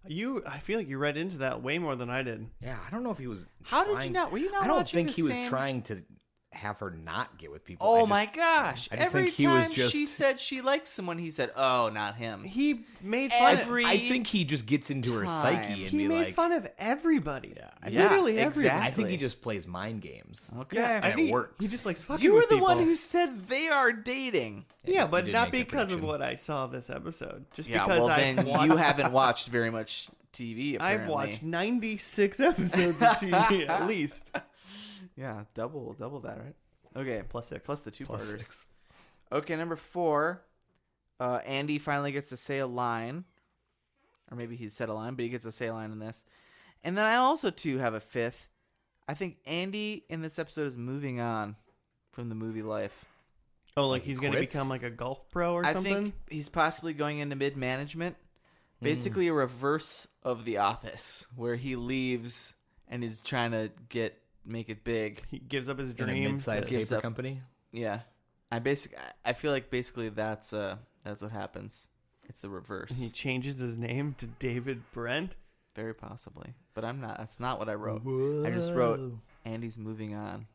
I feel like you read into that way more than I did. Yeah, I don't know if he was. How did you not? Were you not? I don't watching think the he was same- trying to have her not get with people. Oh my gosh! I just Every think he was time just- she said she liked someone, he said, "Oh, not him." He made fun. I think he just gets into her time. psyche and He be made like, fun of everybody. Yeah, Literally everybody. exactly. I think he just plays mind games. Okay. Yeah, I And it think works. he just likes fucking You were with the people. one who said they are dating. Yeah, You but did not make the because of prediction. what I saw this episode. Just Yeah, because well then I've you haven't watched very much TV. Apparently. I've watched 96 episodes of TV at least. Yeah, double that, right? Okay, Plus 6. plus the 2 Plus parters. 6. Okay, number 4. Andy finally gets to say a line, or maybe he's said a line, but he gets to say a line in this. And then I also too have a 5th. I think Andy in this episode is moving on from the movie life. Oh, Like like he he's going to quits? become like a golf pro or I something? think he's possibly going into mid-management. Basically a reverse of The Office, where he leaves and is trying to make it big. He gives up his In a dream. mid-sized gives paper up. company. Yeah. I feel like basically that's what happens. It's the reverse. He changes his name to David Brent. Very possibly. But I'm not. That's not what I wrote. I just wrote Andy's moving on.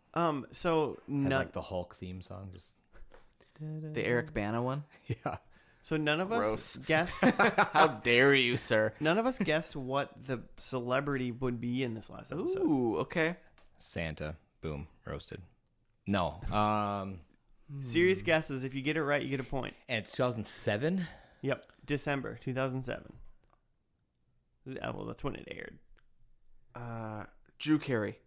So Has like the Hulk theme song. Just The Eric Bana one. yeah. So none of Gross. us guessed. How dare you, sir? None of us guessed what the celebrity would be in this last episode. Ooh, okay. Santa. Boom. Roasted. No. Serious guesses. If you get it right, you get a point. And it's 2007. Yep, December 2007. Well, that's when it aired. Drew Carey.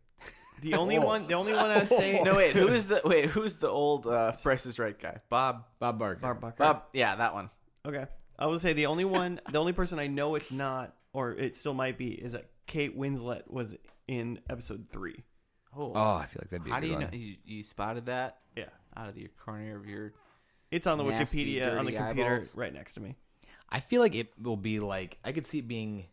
The only one I say. No, who's the old Price is Right guy? Bob Barker. Barb Bucker. Bob, yeah, that one. Okay, I will say the only person I know it's not, or it still might be, is that Kate Winslet was in episode 3. Oh, I feel like that'd be a How do good you know? one. You spotted that Yeah, out of your corner of your. it's on the Nasty, Wikipedia on the dirty computer eyeballs. right next to me. I feel like it will be like, I could see it being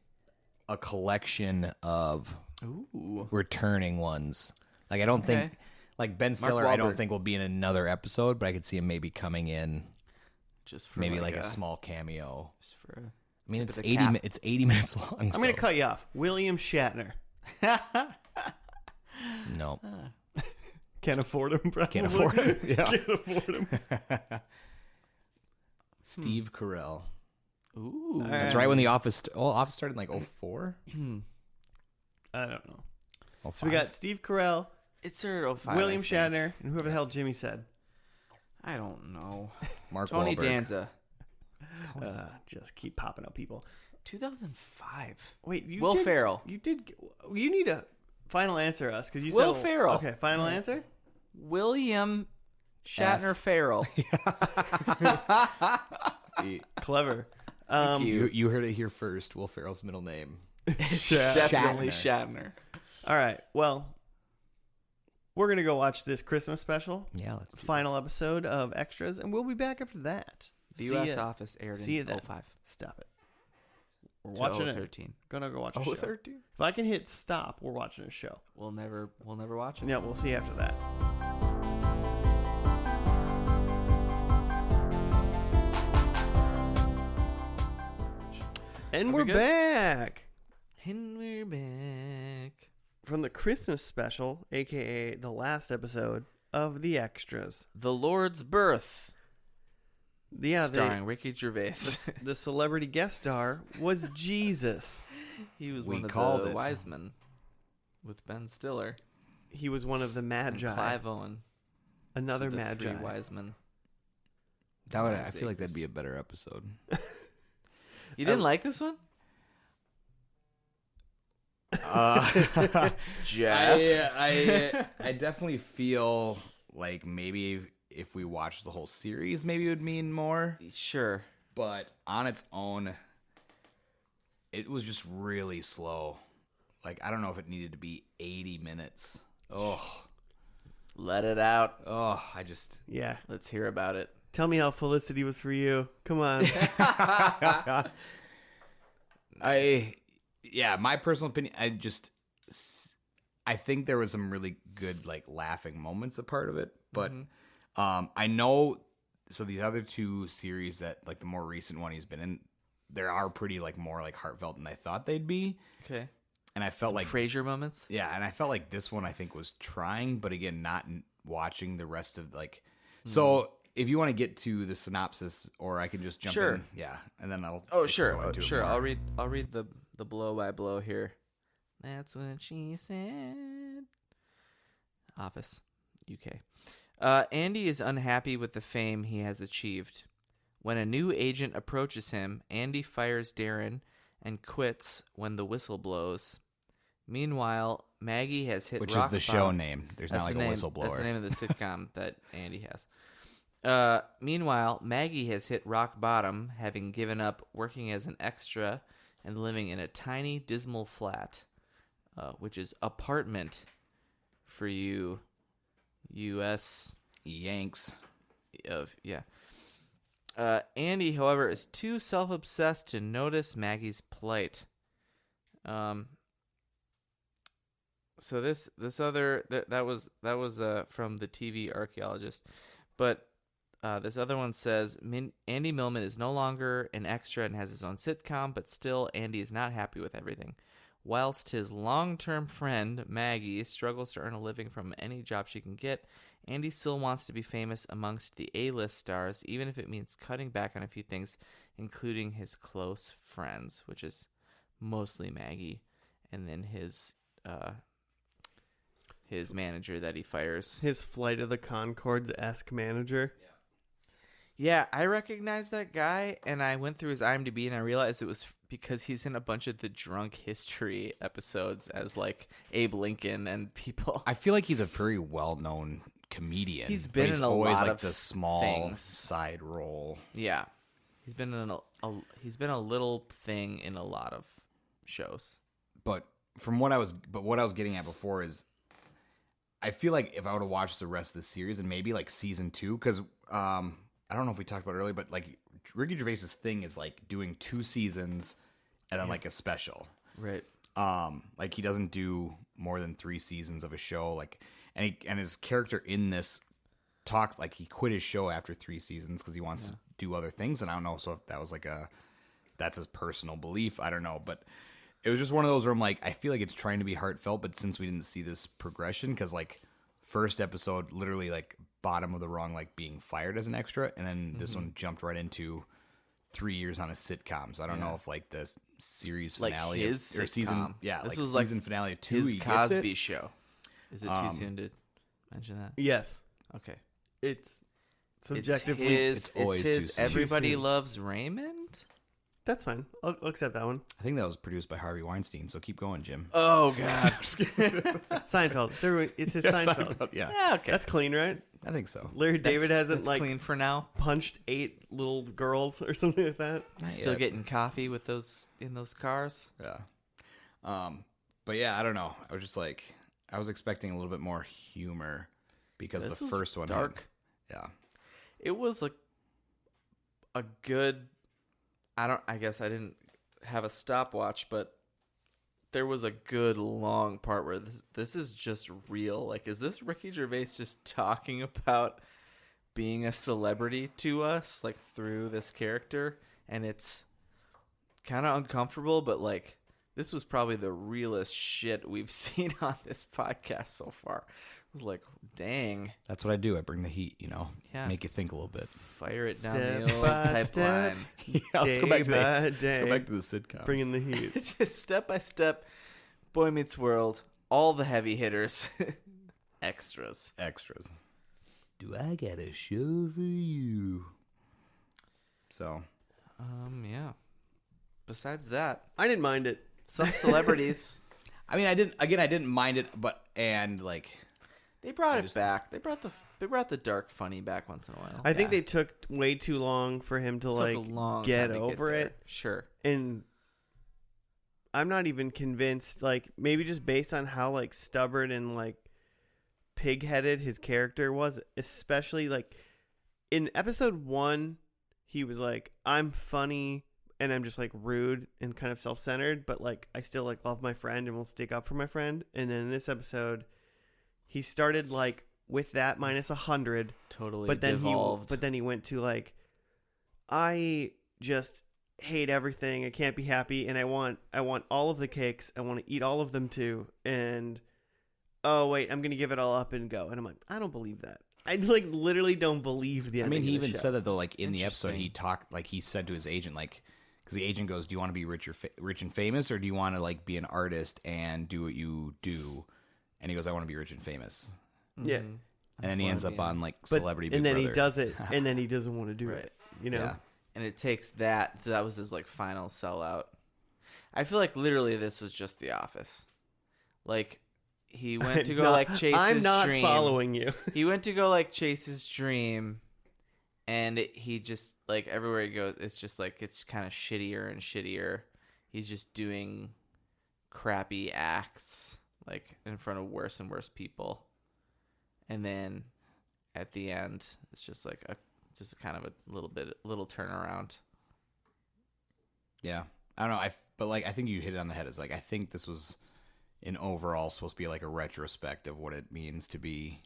a collection of Ooh. returning ones. Like, I don't Okay. think, like Ben Stiller, I don't Wahlberg. think will be in another episode, but I could see him maybe coming in, Just for maybe like a small cameo. Just for a. I mean, tip it's of the 80 cap. it's 80 minutes long. I'm going to cut you off. William Shatner. No. Can't afford him, probably. Can't afford him. Yeah. Can't afford him. Steve Carell. Ooh. That's right when the Office Office started in like 04? I don't know. 05? So we got Steve Carell, It's started 05, William I think. Shatner, and whoever the hell Jimmy said. I don't know. Mark Tony Wahlberg. Danza. Just keep popping up people. 2005. Wait, you Will did, Ferrell. You did. You need to final answer us because you Will said Ferrell. Okay, final answer. William Shatner Farrell. Clever. Thank you. You heard it here first. Will Ferrell's middle name. Definitely Shatner. All right. Well, we're gonna go watch this Christmas special, Yeah, let's do final episode of Extras, and we'll be back after that. The See U.S. ya. Office aired See you in then. 05. Stop it. We're to watching 13. Gonna go watch a show. 13? If I can hit stop, we're watching a show. We'll never watch it. Yeah, we'll see after that. And Are we're we good? back And we're back. from the Christmas special, aka the last episode of The Extras. The Lord's Birth. Yeah, starring Ricky Gervais. the celebrity guest star was Jesus. He was We one of called the it. wise men with Ben Stiller. He was one of the And Magi. Clive Owen. Another So the Magi. three wise men. That would, I Isaac feel like that'd was- be a better episode. You didn't like this one? Jeff? I definitely feel like maybe if we watched the whole series, maybe it would mean more. Sure. But on its own, it was just really slow. Like, I don't know if it needed to be 80 minutes. Oh, Let it out. I just... Yeah. Let's hear about it. Tell me how Felicity was for you. Come on. My personal opinion, I think there was some really good, like, laughing moments a part of it. But I know, so these other two series that, like, the more recent one he's been in, there are pretty, like, more, like, heartfelt than I thought they'd be. Okay. And I felt Some like... Frasier moments? Yeah, and I felt like this one, I think, was trying, but again, not watching the rest of, like... So, if you want to get to the synopsis, or I can just jump Sure. in. Yeah, and then I'll... Oh, just sure. go into it Sure. more. I'll read the blow by blow here. That's what she said. Office, UK. Andy is unhappy with the fame he has achieved. When a new agent approaches him, Andy fires Darren and quits when the whistle blows. Meanwhile, Maggie has hit Which rock is the show bottom. name. There's That's not like the a name- whistleblower. That's the name of the sitcom that Andy has. Meanwhile, Maggie has hit rock bottom, having given up working as an extra and living in a tiny, dismal flat, which is apartment for you, U.S. Yanks. Yeah. Andy, however, is too self-obsessed to notice Maggie's plight. So this other that was from the TV archaeologist, but this other one says Andy Millman is no longer an extra and has his own sitcom, but still Andy is not happy with everything. Whilst his long-term friend Maggie struggles to earn a living from any job she can get, Andy still wants to be famous amongst the A-list stars, even if it means cutting back on a few things, including his close friends, which is mostly Maggie, and then his manager that he fires. His Flight of the Conchords-esque manager. Yeah, I recognized that guy, and I went through his IMDb, and I realized it was because he's in a bunch of the Drunk History episodes as, like, Abe Lincoln and people. I feel like he's a very well-known comedian. He's but been he's in a always lot like of the small things. side role. Yeah, he's been in a little thing in a lot of shows. But what I was getting at before is, I feel like if I would have watched the rest of the series and maybe like season 2, because I don't know if we talked about it earlier, but like Ricky Gervais's thing is like doing 2 seasons and then like a special. Right. Like he doesn't do more than 3 seasons of a show. Like, and his character in this talks like he quit his show after 3 seasons because he wants to do other things. And I don't know, so if that was like that's his personal belief. I don't know, but it was just one of those where I'm like, I feel like it's trying to be heartfelt, but since we didn't see this progression, because like first episode literally like bottom of the rung, like being fired as an extra, and then this one jumped right into 3 years on a sitcom. So I don't know if like the series finale like his or season, sitcom. this This was season finale of 2. His he gets Cosby it. Show. Is it too soon to mention that? Yes. Okay. It's subjectively. it's always too soon. Everybody Too soon. Loves Raymond. That's fine. I'll accept that one. I think that was produced by Harvey Weinstein. So keep going, Jim. Oh God. Seinfeld. It's his Seinfeld. Yeah, Yeah. Okay. That's clean, right? I think so. Larry David hasn't that's like clean for now. punched 8 little girls or something like that. Still yet. getting coffee with those in those cars. Yeah. But yeah, I don't know. I was just like, I was expecting a little bit more humor because This the was first one had- dark. yeah. It was like a good. I guess I didn't have a stopwatch, but there was a good long part where this is just real. Like, is this Ricky Gervais just talking about being a celebrity to us, like, through this character? And it's kind of uncomfortable, but, like, this was probably the realest shit we've seen on this podcast so far. I was like, dang. That's what I do. I bring the heat, Yeah. Make you think a little bit. Fire it down Step the old by step. pipeline. Yeah, let's go back to by Let's day. go back to the sitcom. Bringing the heat. Just step by step, Boy Meets World, all the heavy hitters, extras. Do I got a show for you? So, Yeah. Besides that, I didn't mind it. some celebrities, I mean, I didn't mind it, but they brought it back. They brought the dark funny back once in a while. I think they took way too long for him to Took like a long get time to over there. it. Sure. And I'm not even convinced, like, maybe just based on how like stubborn and like pig-headed his character was, especially like in episode 1, he was like, I'm funny and I'm just like rude and kind of self-centered, but like I still like love my friend and will stick up for my friend. And then in this episode, he started like with that minus 100, Totally but then devolved. he went to like, I just hate everything. I can't be happy, and I want all of the cakes. I want to eat all of them too. And oh wait, I'm gonna give it all up and go. And I'm like, I don't believe that. I like literally don't believe the. I mean, he ending of even the show. said that though. Like in the episode, Interesting. he talked like he said to his agent, like, because the agent goes, "Do you want to be rich and famous, or do you want to like be an artist and do what you do?" And he goes, "I want to be rich and famous." Yeah, And then he ends up on like but Celebrity Big and then Brother. he does it, and then he doesn't want to do Right. it. You know. Yeah. And it takes that was his like final sellout. I feel like literally this was just The Office. Like he went to go like chase his dream. I'm not following you. He went to go like chase his dream, and he just like everywhere he goes, it's just like it's kind of shittier and shittier. He's just doing crappy acts like in front of worse and worse people, and then at the end, it's just like just kind of a little turnaround. Yeah, I don't know. But like I think you hit it on the head. Is like I think this was in overall supposed to be like a retrospect of what it means to be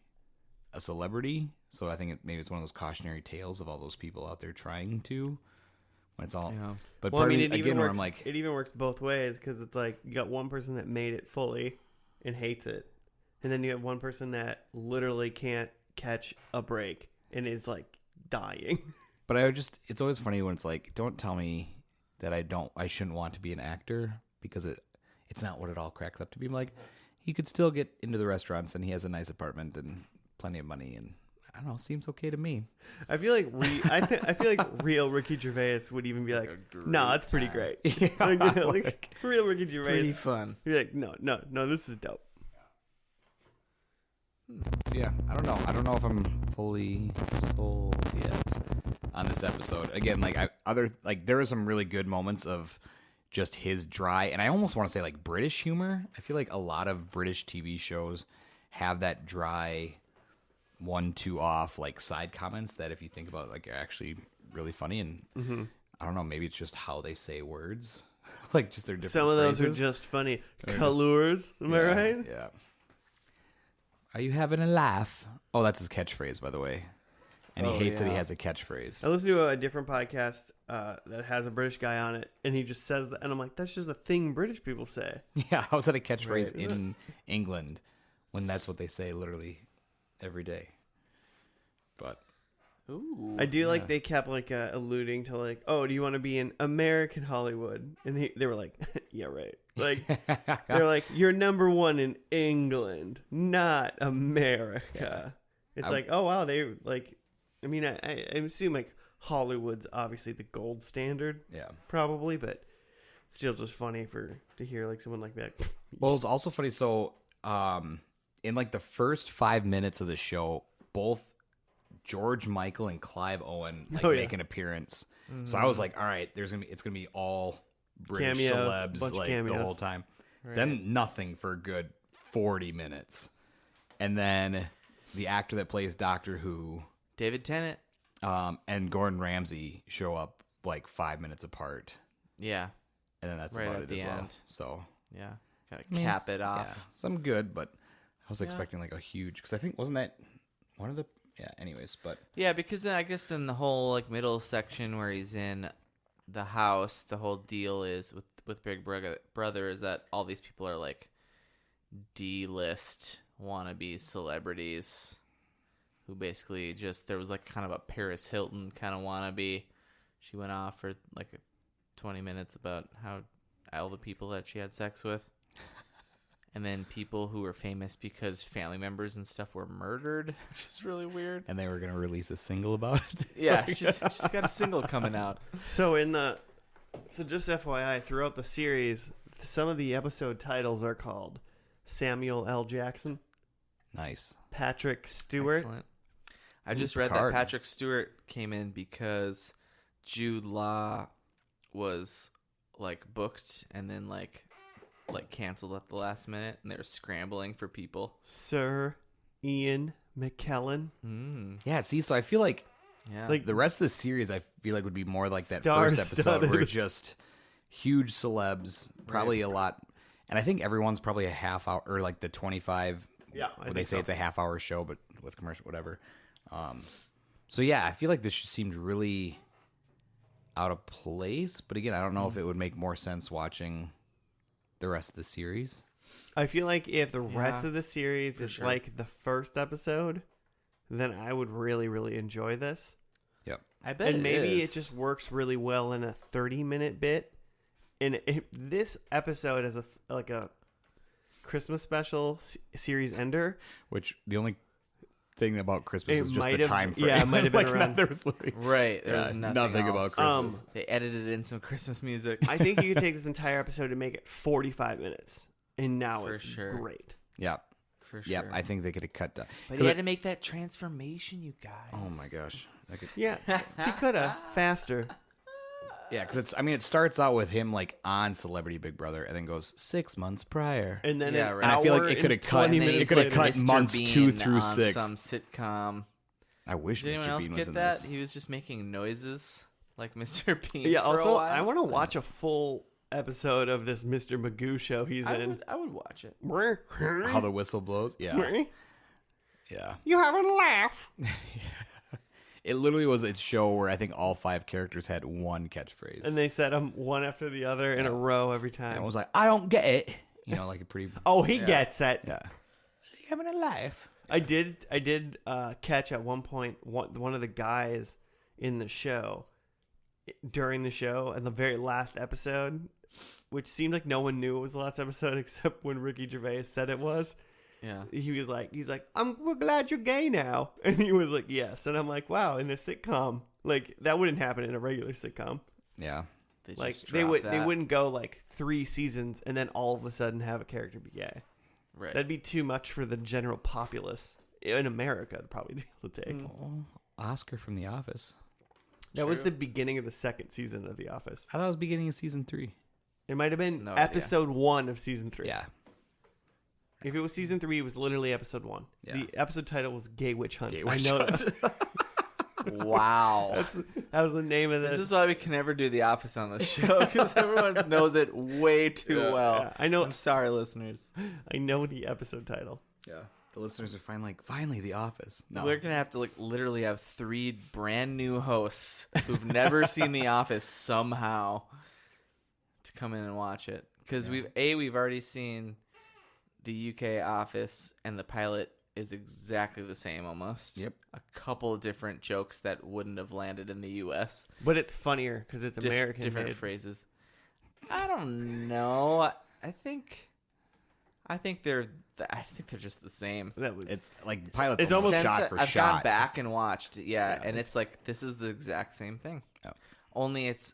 a celebrity. So I think maybe it's one of those cautionary tales of all those people out there trying to. When it's all, Yeah. but Well, I part mean, of it me, even again, where works. I'm like, It even works both ways because it's like you got one person that made it fully and hates it, and then you have one person that literally can't catch a break and is like dying. but it's always funny when it's like, don't tell me that I shouldn't want to be an actor because it's not what it all cracks up to be. I'm like, he could still get into the restaurants and he has a nice apartment and plenty of money and I don't know, seems okay to me. I feel like I feel like real Ricky Gervais would even be like, "No, it's pretty great." Yeah, Like, you know, like, real Ricky Gervais, Pretty fun. You're like, no, this is dope. So yeah, I don't know if I'm fully sold yet on this episode. Again, like there were some really good moments of just his dry, and I almost want to say like British humor. I feel like a lot of British TV shows have that dry 1-2 off like side comments that if you think about like are actually really funny. And I don't know, maybe it's just how they say words, like just their different. Some of those phrases. are just funny. They're Colors, am I Yeah, right? Yeah. Are you having a laugh? Oh, that's his catchphrase, by the way. And he hates that he has a catchphrase. I listened to a different podcast that has a British guy on it, and he just says that, and I'm like, that's just a thing British people say. Yeah, how's that a catchphrase in England when that's what they say literally every day? But Ooh. I do like they kept like alluding to like, oh, do you want to be in American Hollywood? And they were like, yeah, right. Like they're like, you're number one in England, not America. Yeah. It's like, oh wow, they like. I mean, I assume like Hollywood's obviously the gold standard. Yeah, probably, but it's still just funny to hear like someone like that. Well, it's also funny. So, in like the first 5 minutes of the show, both George Michael and Clive Owen make an appearance. Mm-hmm. So I was like, all right, it's gonna be all British cameos, celebs like the whole time. Right. Then nothing for a good 40 minutes, and then the actor that plays Doctor Who, David Tennant, and Gordon Ramsay show up like 5 minutes apart. Yeah, and then that's Right about at it the as well. end. So Yeah. Gotta I mean, cap it yeah, off. some good, but I was Yeah. expecting like a huge because I think wasn't that one of the anyways, but Yeah, because then I guess then the whole like middle section where he's in the house, the whole deal is with Big Brother is that all these people are like D-list wannabe celebrities who basically just there was like kind of a Paris Hilton kind of wannabe. She went off for like 20 minutes about how all the people that she had sex with. And then people who were famous because family members and stuff were murdered, which is really weird. and they were gonna release a single about it. Yeah, she's got a single coming out. So just FYI, throughout the series, some of the episode titles are called Samuel L. Jackson, Nice. Patrick Stewart. Excellent. I Ooh, just read Picard. that Patrick Stewart came in because Jude Law was like booked and then like canceled at the last minute, and they were scrambling for people. Sir Ian McKellen. Yeah. See, so I feel like Yeah, Like the rest of the series, I feel like would be more like that Star-studded. first episode where just huge celebs, probably a lot, and I think everyone's probably a half hour or like the 25. Yeah, I where they think say so. it's a half-hour show, but with commercial, whatever. So yeah, I feel like this just seemed really out of place. But again, I don't know if it would make more sense watching the rest of the series. I feel like if the rest Yeah, of the series is sure. like the first episode, then I would really, really enjoy this. Yep. I bet And maybe is. it just works really well in a 30-minute bit. And this episode is like a Christmas special series ender. Which the only thing about Christmas It is just might the have- time frame. yeah, it might have been Like, around- there was literally right. There yeah, was nothing about else. Christmas. They edited in some Christmas music. I think you could take this entire episode and make it 45 minutes. And now For it's sure. great. Yeah. For sure. Yep. I think they could have cut down. But 'cause he it- had to make that transformation, you guys. Oh my gosh. I could, Yeah, he could have faster. yeah, because it's. I mean, it starts out with him like on Celebrity Big Brother, and then goes 6 months prior. And then Yeah, an right. And I feel like hour it could have and cut. 20 And then minutes he's It could have later. cut Mr. months Bean 2 through on 6. some sitcom. I wish Did anyone Mr. else Bean was get in that? this. He was just making noises like Mr. Bean. Yeah, for a also, while. I want to watch a full episode of this Mr. Magoo show he's in. I would watch it. How the whistle blows. Yeah. Yeah. You haven't laughed. It literally was a show where I think all 5 characters had one catchphrase. And they said them one after the other in a row every And time. it was like, I don't get it. You know, like a pretty. Oh, he gets it. Yeah. You having a life? I did catch at one point one of the guys in the show during the show and the very last episode, which seemed like no one knew it was the last episode except when Ricky Gervais said it was. Yeah. He's like, we're glad you're gay now, and he was like, yes, and I'm like, wow, in a sitcom, like that wouldn't happen in a regular sitcom. Yeah. They Like just they dropped they that. wouldn't go like 3 seasons and then all of a sudden have a character be gay. Right. That'd be too much for the general populace in America to probably be able to take. Oh, Oscar from The Office. That was True. the beginning of the second season of The Office. I thought it was beginning of season 3. It might have been No idea. episode 1 of season 3. Yeah. If it was season 3, it was literally episode 1. Yeah. The episode title was Gay Witch Hunt. Gay I Witch know Hunt. Wow. that was the name of This this. is why we can never do The Office on this show because everyone knows it way too well. Yeah, I know. I'm sorry, listeners. I know the episode title. Yeah. The listeners are finally The Office. No. We're gonna have to literally have 3 brand new hosts who've never seen The Office somehow to come in and watch it because we've already seen the UK Office and the pilot is exactly the same almost. Yep. A couple of different jokes that wouldn't have landed in the US. But it's funnier because it's American different made. phrases. I don't know. I think they're just the same. That was It's like pilots it's almost almost shot for I've shot. gone back and watched, Yeah. and it's like this is the exact same thing. Yeah. Only it's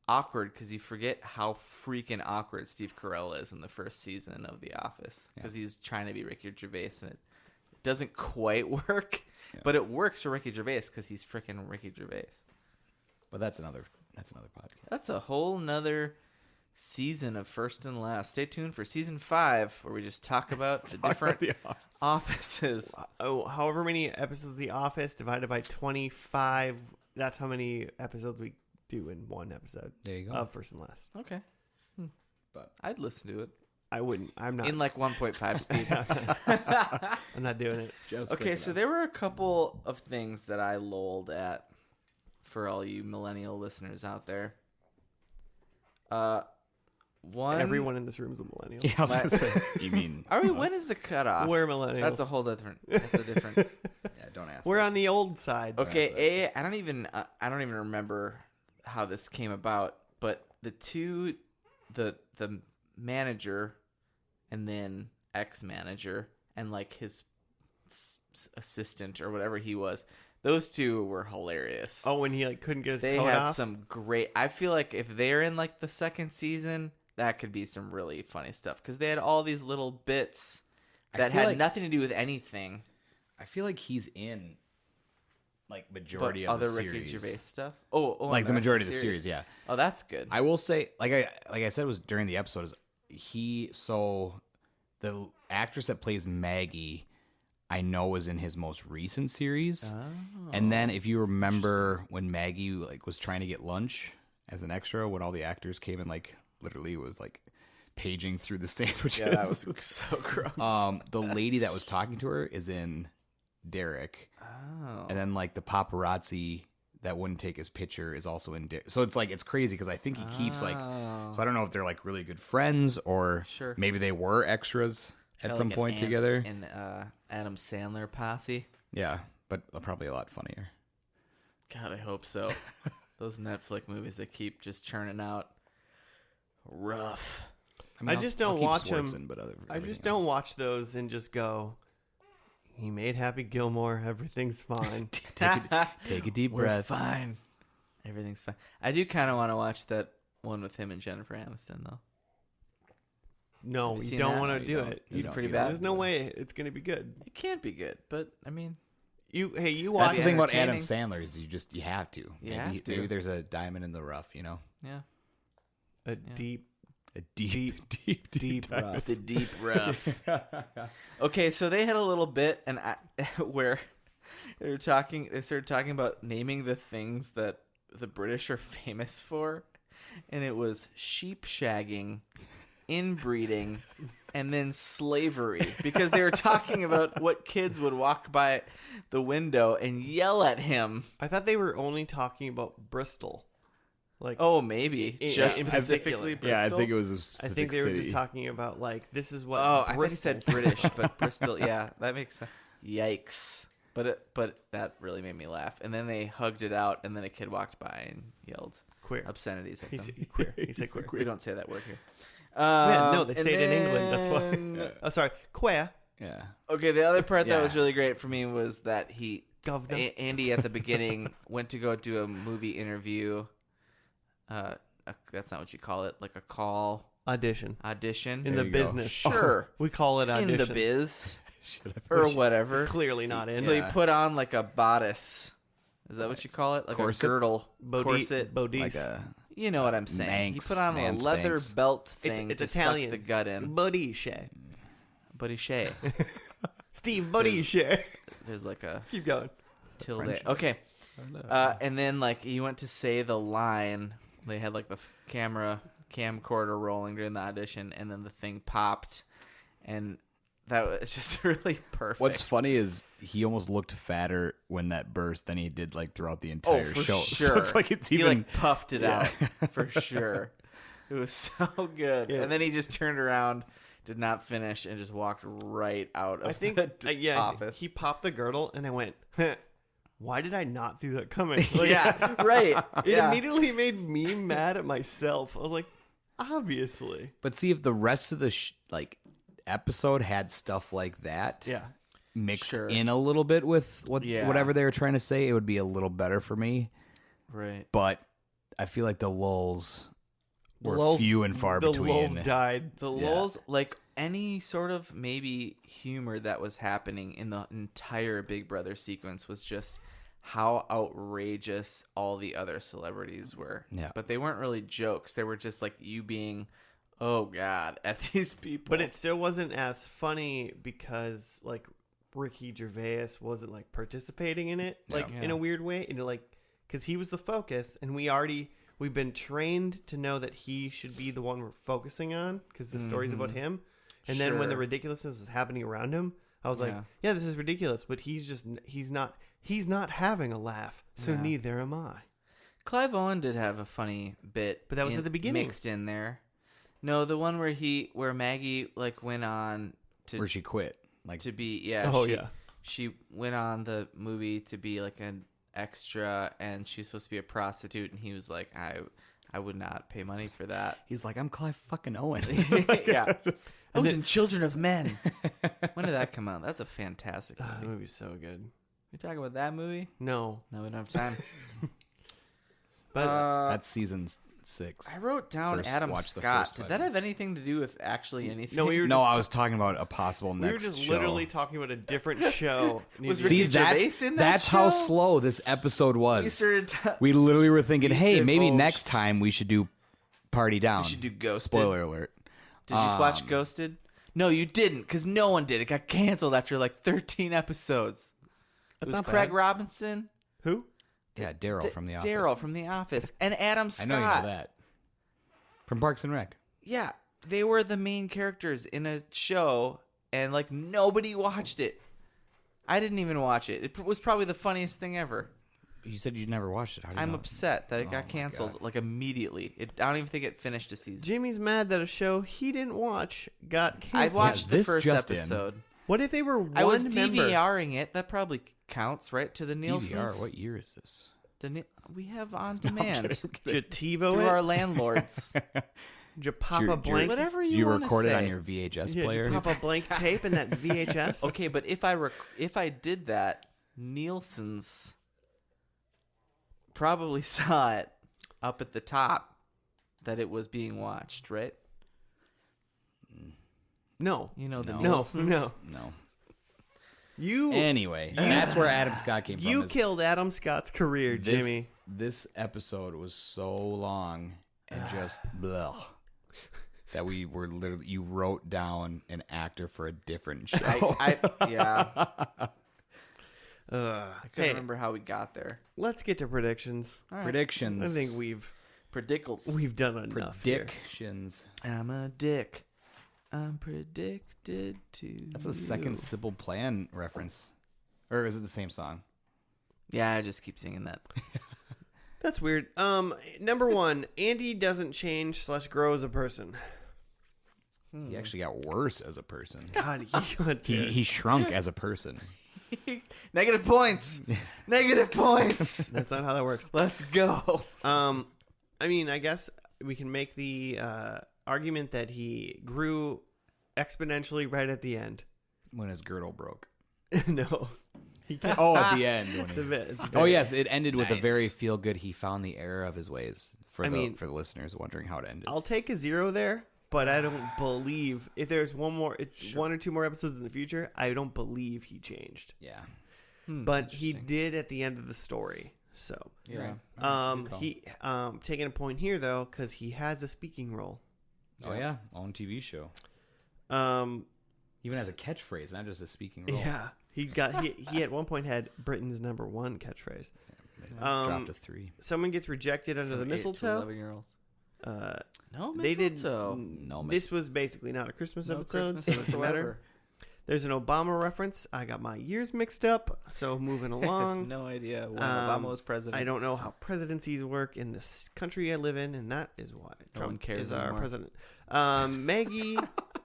awkward because you forget how freaking awkward Steve Carell is in the first season of The Office because he's trying to be Ricky Gervais and it doesn't quite work, but it works for Ricky Gervais because he's freaking Ricky Gervais. But that's another podcast. That's a whole nother season of First and Last. Stay tuned for season 5 where we just talk about the different The Office. offices. oh, however many episodes of The Office divided by 25. That's how many episodes we do in one episode There you go. of First and Last. Okay. But I'd listen to it I wouldn't. I'm not. in like 1.5 speed. I'm not doing it. Okay, so there were a couple of things that I lolled at for all you millennial listeners out there. One. Everyone in this room is a millennial. Yeah, I was gonna say. You mean? Are we? When is the cutoff? We're millennials. That's a whole different. That's a different. Yeah, don't ask. We're that. on the old side. Okay, I don't even remember how this came about, but the manager and then ex-manager and like his assistant or whatever he was, those two were hilarious. Oh, when he like couldn't get his They coat had off? some great. I feel like if they're in like the second season, that could be some really funny stuff because they had all these little bits that feel had like- nothing to do with anything. I feel like he's in like majority But of other the Ricky series. Gervais stuff. Oh, Like the that's majority of the series, yeah. Oh, that's good. I will say, like I said, was during the episode. The actress that plays Maggie, I know was in his most recent series. Oh. And then if you remember when Maggie like was trying to get lunch as an extra, when all the actors came and like literally was like paging through the sandwiches. Yeah, that was so gross. The lady that was talking to her is in Derek. Oh. And then like the paparazzi that wouldn't take his picture is also in Derek. So it's like it's crazy because I think he keeps like. So I don't know if they're like really good friends or Sure. maybe they were extras at some point together. In Adam Sandler posse. Yeah, but probably a lot funnier. God, I hope so. Those Netflix movies they keep just churning out. Rough. I just don't watch them. But I just don't watch those and just go, he made Happy Gilmore. Everything's fine. Take a deep We're breath. fine. Everything's fine. I do kind of want to watch that one with him and Jennifer Aniston, though. No, Have you you seen don't that? want No, to you do don't. it. It's don't. pretty You bad. There's no way it's going to be good. It can't be good, but I mean, You That's That'd the be thing about Adam entertaining. Sandler is you have to. have to. Maybe there's a diamond in the rough, you know? yeah. A deep, A deep deep diamond. rough. The deep rough. Okay, so they had a little bit and where they started talking about naming the things that the British are famous for, and it was sheep shagging, inbreeding, and then slavery, because they were talking about what kids would walk by the window and yell at him. I thought they were only talking about Bristol. Like, Oh, maybe just in specifically particular. Yeah, I Bristol? think it was a I specific think they were city. just talking about like this is what. Oh, I thought he said Bristol's- British, but Bristol. Yeah, that makes sense. Yikes! But that really made me laugh. And then they hugged it out, and then a kid walked by and yelled Queer. obscenities at He them. said queer. He said queer. We don't say that word here. Yeah, no, they and say it in England. then- That's why. Oh, sorry, queer. Yeah. Okay, the other part that Yeah. was really great for me was that Governor. Andy at the beginning went to go do a movie interview. That's not what you call it, like a call Audition audition in There the you go. business. Sure. we call it audition. in the biz Should have or whatever. Clearly not in. So he Yeah. put on like a bodice. Is that what you call it? Like Corset? a girdle, corset. Bodice. like a You know what I'm saying. Manx, He put on a man leather spanks. belt thing It's to Italian. suck the gut in. Bodice. But he shay. Steve Bodice. There's like a Keep going. tilde. French. Okay. And then like he went to say the line. They had like the camcorder rolling during the audition, and then the thing popped, and that was just really perfect. What's funny is he almost looked fatter when that burst than he did like throughout the entire for show. sure. So it's like it's he even like puffed it Yeah. out for sure. It was so good. Yeah. And then he just turned around, did not finish, and just walked right out of I think the office. he popped the girdle and I went, why did I not see that coming? Like, yeah, right. It yeah. immediately made me mad at myself. I was like, obviously. But see if the rest of the like episode had stuff like that Yeah. mixed Sure. in a little bit with Yeah. whatever they were trying to say, it would be a little better for me. Right. But I feel like the lulls were Lulz- few and far the between. lulls died. The Yeah. lulls, like any sort of maybe humor that was happening in the entire Big Brother sequence was just how outrageous all the other celebrities were. Yeah. But they weren't really jokes. They were just like you being, oh God, at these people. But it still wasn't as funny because like Ricky Gervais wasn't like participating in it, like Yeah. in a weird way, and like because he was the focus, and we already we've been trained to know that he should be the one we're focusing on because the story's about him. And then when the ridiculousness was happening around him, I was like, yeah, this is ridiculous, but he's not having a laugh, so neither am I. Clive Owen did have a funny bit, but that was at the beginning, mixed in there. No, the one where Maggie like went on to where she quit, like to be she went on the movie to be like an extra, and she was supposed to be a prostitute, and he was like, I would not pay money for that. He's like, I'm Clive fucking Owen. Yeah. I was in Children of Men. When did that come out? That's a fantastic movie. That movie's so good. We talking about that movie? No, we don't have time. But that's season 6. I wrote down Adam Scott. Did that have anything to do with actually anything? No, I was talking about a possible next show. We were just literally talking about a different show. Was Ricky Gervais in that that's show? How slow this episode was. We literally were thinking, hey, maybe next time we should do Party Down. We should do Ghosted. Spoiler alert. Did you watch Ghosted? No, you didn't, because no one did. It got canceled after like 13 episodes. It was Craig Robinson. Who? Yeah, Daryl from The Office. Daryl from The Office. And Adam Scott. I know you know that. From Parks and Rec. Yeah, they were the main characters in a show, and like nobody watched it. I didn't even watch it. It was probably the funniest thing ever. You said you never watched it. How do you I'm know? upset that it got canceled like immediately. I don't even think it finished a season. Jimmy's mad that a show he didn't watch got canceled. I watched the first episode. What if they were one I was member? DVRing it. That probably counts, right? To the Nielsen's. DVR? What year is this? We have on demand. Jativo through our landlords. Papa blank. Whatever you want to say. You recorded on your VHS player? Papa blank tape in that VHS. Okay, but if I did that, Nielsen's probably saw it up at the top that it was being watched, right? No. You know the No. Nielsen's? No. Anyway, that's where Adam Scott came from. You killed Adam Scott's career, Jimmy. This episode was so long and just blah, that we were literally, you wrote down an actor for a different show. Yeah. I couldn't remember how we got there. Let's get to predictions. Right. Predictions. I think we've done enough. Predictions. I'm a dick. I'm predicted to. That's a second Sybil Plan reference, or is it the same song? Yeah, I just keep singing that. That's weird. Number 1, Andy doesn't change / grow as a person. He actually got worse as a person. God, he shrunk as a person. Negative points. Negative points. That's not how that works. Let's go. I mean, I guess we can make the argument that he grew exponentially right at the end. When his girdle broke. No. At the end. Oh, yes. It ended with a very feel-good, he found the error of his ways. For the listeners wondering how it ended. I'll take a 0 there, but I don't believe, if there's one or two more episodes in the future, I don't believe he changed. Yeah. But he did at the end of the story. So, yeah. He taking a point here, though, because he has a speaking role. Oh, yeah. Own TV show. Even has a catchphrase, not just a speaking role. Yeah. He at one point had Britain's #1 catchphrase. Dropped to 3. Someone gets rejected under the mistletoe. 11-year-olds. No, mistletoe. They did. This was basically not a Christmas episode, so it doesn't matter. There's an Obama reference. I got my years mixed up, so moving along. I have no idea when Obama was president. I don't know how presidencies work in this country I live in, and that is why Trump is our president. Maggie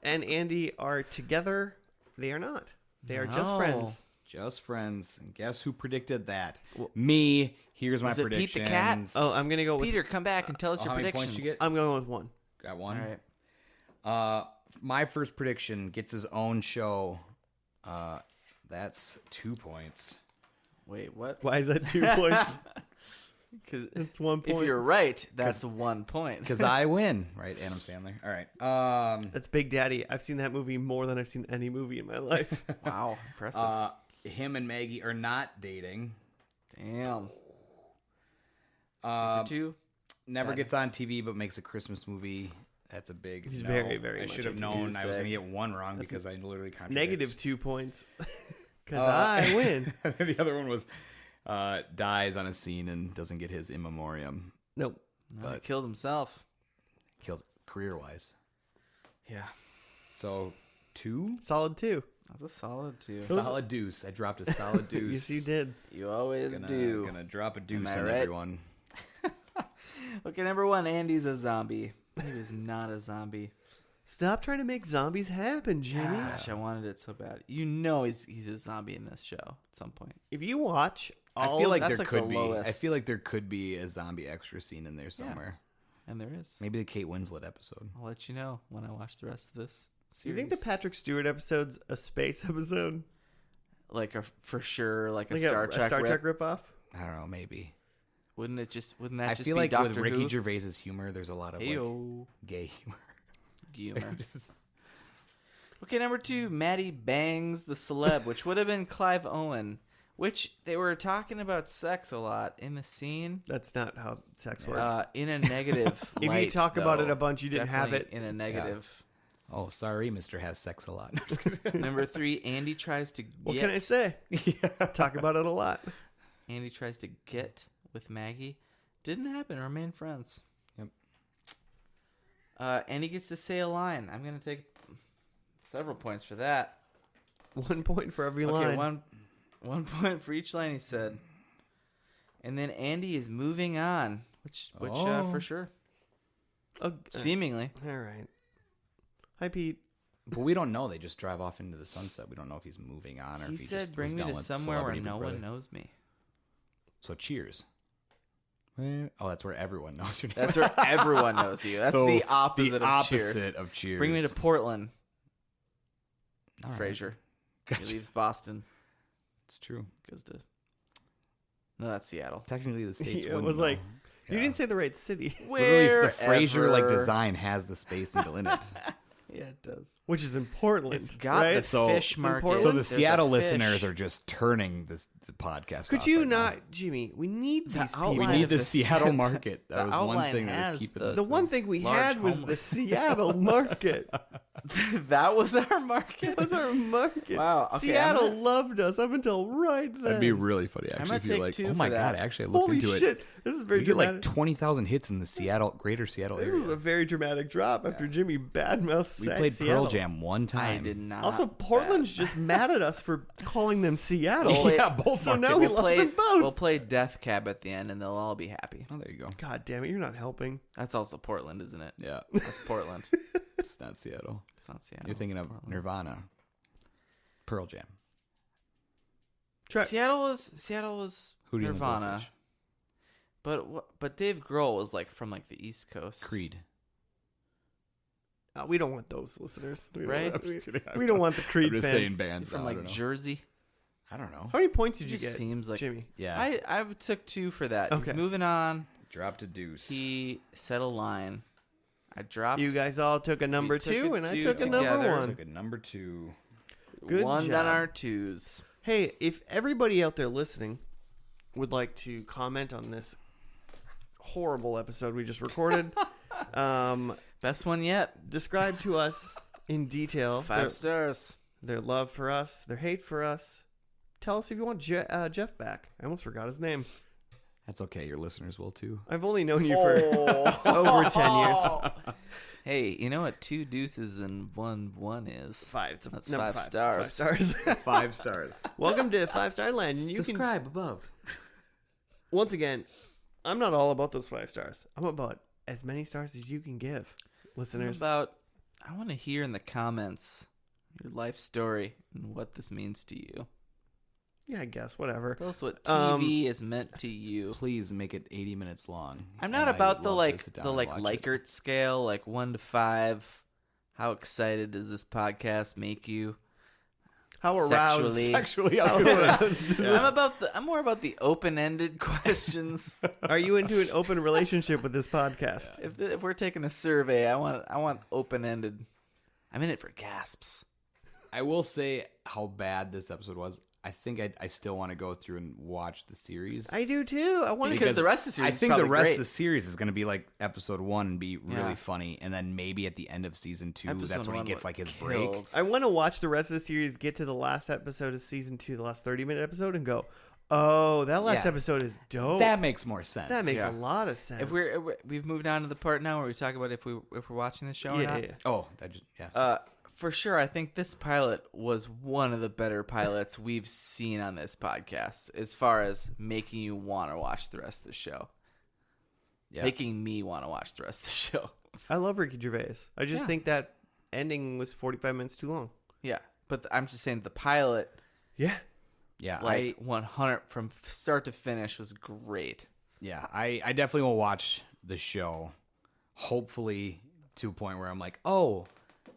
and Andy are together. They are not. They are just friends. Just friends. And guess who predicted that? Me. Here's my predictions. Pete the cat? Oh, I'm going to go with... Peter, come back and tell us your predictions. How many points you get? I'm going with 1. Got 1? All right. My first prediction gets his own show. That's 2 points. Wait, what? Why is that 2 points? Because it's 1 point. If you're right, that's 1 point. Because I win, right? Adam Sandler. All right. That's Big Daddy. I've seen that movie more than I've seen any movie in my life. Wow, impressive. Him and Maggie are not dating. Damn. 2 Never gets on TV, but makes a Christmas movie. That's a big. He's very, very. I should have known I was going to get 1 wrong because I literally contradicts. -2 points. Because I win. The other one was dies on a scene and doesn't get his in memoriam. Nope. No, he but killed himself. killed career-wise. Yeah. So 2? Solid 2. That's a solid 2. Solid deuce. I dropped a solid deuce. Yes, you did. You always do. Gonna drop a deuce Am I on right? everyone. Okay, number 1, Andy's a zombie. He is not a zombie. Stop trying to make zombies happen, Jimmy. Gosh, I wanted it so bad. You know he's a zombie in this show at some point. If you watch I all feel like that's there like could the be. lowest. I feel like there could be a zombie extra scene in there somewhere. And there is. Maybe the Kate Winslet episode. I'll let you know when I watch the rest of this do series. you think the Patrick Stewart episode's a space episode? Like for sure, like a Like Star Trek rip? ripoff? I don't know. Maybe. Wouldn't that I just feel be like Doctor with Ricky Who? Gervais's humor, there's a lot of like, Heyo. gay humor. Humor. Okay, number 2, Maddie bangs the celeb, which would have been Clive Owen. Which they were talking about sex a lot in the scene. That's not how sex works. In a negative if light, you talk about though. it a bunch, you didn't have Definitely it. in a negative. Oh, sorry, Mr. Has Sex a Lot. Number 3, Andy tries to What can I say? Talk about it a lot. Andy tries to get with Maggie. Didn't happen. Remain friends. Yep. Andy gets to say a line. I'm going to take several points for that. 1 point for every Okay, line. one point for each line he said. And then Andy is moving on, which for sure. Oh, Seemingly. all right. Hi, Pete. But we don't know. They just drive off into the sunset. We don't know if he's moving on or He if he said, just bring was me done to with somewhere where Celebrity Big no Brother. one knows me. So cheers. Oh, that's where everyone knows your name. That's where everyone knows you. That's So, the opposite, the of cheers. opposite of cheers. Bring me to Portland. All right. Fraser. Gotcha. He leaves Boston. It's true. Goes to... No, that's Seattle. Technically, the states. Yeah, it wouldn't was like, know. you didn't say the right city, Literally, the Fraser like Wherever. design has the space needle in it. Yeah, it does. which is in Portland. It's got right? the So- fish It's in market. Portland? So the There's a Seattle fish. listeners are just turning the podcast. Could off you right now. not, Jimmy? We need The these We outline people. need of the the- Seattle market. the That was one outline thing that has was keeping the- us. The one thing we large had was the homeless. Seattle market. That was our market. That was our market. Wow, okay, Seattle I'm gonna- loved us up until right then. That'd be really funny, actually. might If you're take like, 2 oh for my that. god, actually, I looked Holy into shit! it. This is very We get like dramatic. 20,000 hits in the greater Seattle This area. is a very dramatic drop after Jimmy badmouthed We played Seattle. Pearl Jam one time. I did not. Also, Portland's just mad at us for calling them Seattle. We'll Yeah, both So now markets. we lost them both. We'll play Death Cab at the end, and they'll all be happy. Oh, there you go. God damn it, you're not helping. That's also Portland, isn't it? Yeah, That's Portland. it's not Seattle. It's not Seattle. You're thinking it's of Portland. Nirvana, Pearl Jam. Seattle was Hootie and the Nirvana, Blowfish. but Dave Grohl was like from like the East Coast. Creed. We don't want those listeners. We don't Right? want- we don't want the Creed I'm just fans. saying Is bands. he from I like don't know. Jersey? I don't know. How many points did It you just get, seems like Jimmy? Yeah, I took 2 for that. Okay. He's moving on. dropped a deuce. He said a line. I dropped. You guys all took a number took 2, a and I 2 took a number together. 1. Took a number 2. Good one job. on our 2s. Hey, if everybody out there listening would like to comment on this horrible episode we just recorded, Best one yet. describe to us in detail 5 stars. their love for us, their hate for us. Tell us if you want Jeff back. I almost forgot his name. That's okay. Your listeners will too. I've only known you for over 10 years. Hey, you know what 2 deuces and 1 1 is? 5. It's That's number 5 5 stars. 5 stars. 5 stars. Welcome to 5 Star Land. And you can, Subscribe above. once again, I'm not all about those 5 stars. I'm about as many stars as you can give, listeners. I want to hear in the comments your life story and what this means to you. Yeah, I guess. Whatever. Tell us what TV is meant to you. Please make it 80 minutes long. I'm not And I about would the love to sit down and watch it. Likert scale, like 1 to 5. How excited does this podcast make you? How aroused? Sexually. I was gonna say. I'm more about the open-ended questions. Are you into an open relationship with this podcast? If we're taking a survey, I want open-ended. I'm in it for gasps. I will say how bad this episode was. I think I still want to go through and watch the series. I do too. I want Because the rest of the series I is think the probably rest great. of the series is going to be like episode 1 and be really Yeah. funny, and then maybe at the end of season 2, Episode that's when he 1 gets was like his killed. break. I want to watch the rest of the series, get to the last episode of season 2, the last 30-minute episode, and go, Oh, that last Yeah. episode is dope. That makes more sense. That makes a lot of sense. If we've moved on to the part now where we talk about if we're watching the show or not. yeah. Oh, sorry. For sure, I think this pilot was one of the better pilots we've seen on this podcast as far as making you want to watch the rest of the show. Yeah. Making me want to watch the rest of the show. I love Ricky Gervais. I just Yeah. think that ending was 45 minutes too long. Yeah, but I'm just saying the pilot, Yeah. Yeah, like 100 from start to finish, was great. I definitely will watch the show. Hopefully to a point where I'm like, oh,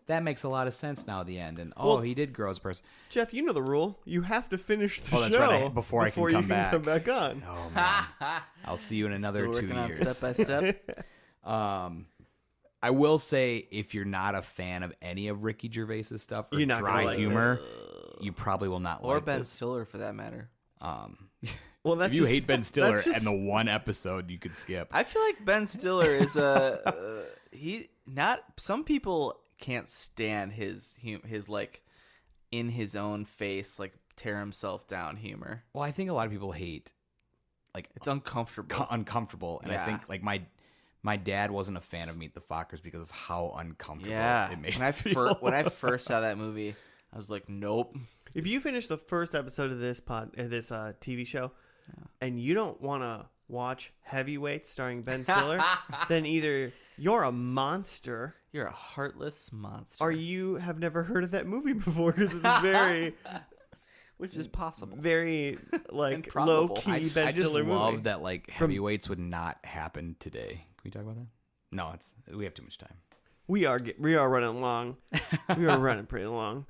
that makes a lot of sense now at the end, and Well, he did grow as a person. Jeff, you know the rule. You have to finish the Oh, that's show right, before I can you come can back. come back on. Oh man, I'll see you in another Still 2 working on years. step by step. I will say, if you're not a fan of any of Ricky Gervais's stuff or You're not gonna dry like humor, you probably will not Or like Ben this. Stiller, for that matter. Well, that's If you just- hate Ben Stiller that's just- and the one episode you could skip. I feel like Ben Stiller is some people can't stand his like in his own face, like tear himself down humor. Well, I think a lot of people hate It's uncomfortable. uncomfortable, and I Yeah. think like my dad wasn't a fan of Meet the Fockers because of how uncomfortable Yeah. it made When I me feel. when I first saw that movie, I was like, nope. If you finish the first episode of this TV show, and you don't want to watch Heavyweights starring Ben Stiller, then either you're a monster You're a heartless monster. or you have never heard of that movie before because it's very, Which is possible. very like Improbable. low key I Ben just Stiller love movie. that like Heavyweights would not happen today. Can we talk about that? No, we have too much time. We are running long. We are running pretty long.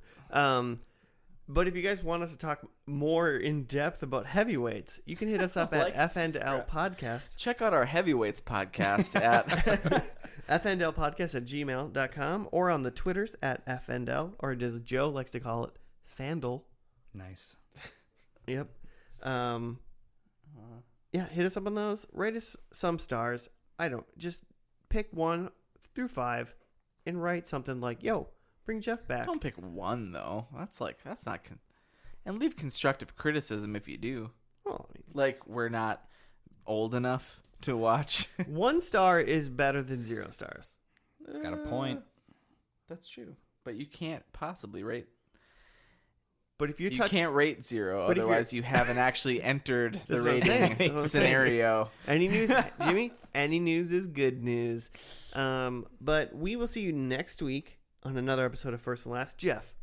But if you guys want us to talk more in depth about Heavyweights, you can hit us up Like, at FNL Podcast. Check out our Heavyweights podcast at FNLpodcast@gmail.com or on the Twitters at FNL, or as Joe likes to call it, Fandle. Nice. Yep. Yeah, hit us up on those. Rate us some stars. Just pick 1 through 5 and write something like, yo, bring Jeff back. Don't pick one though. That's not and leave constructive criticism if you do. Well, I Like we're not old enough to watch. mean, 1 star is better than 0 stars. It's got a point. That's true. But you can't possibly rate. But if you You touch can't rate 0, But if otherwise you haven't actually entered the That's what I'm saying. That's rating what I'm saying. scenario. any news, Jimmy, any news is good news. But we will see you next week on another episode of First and Last. Jeff,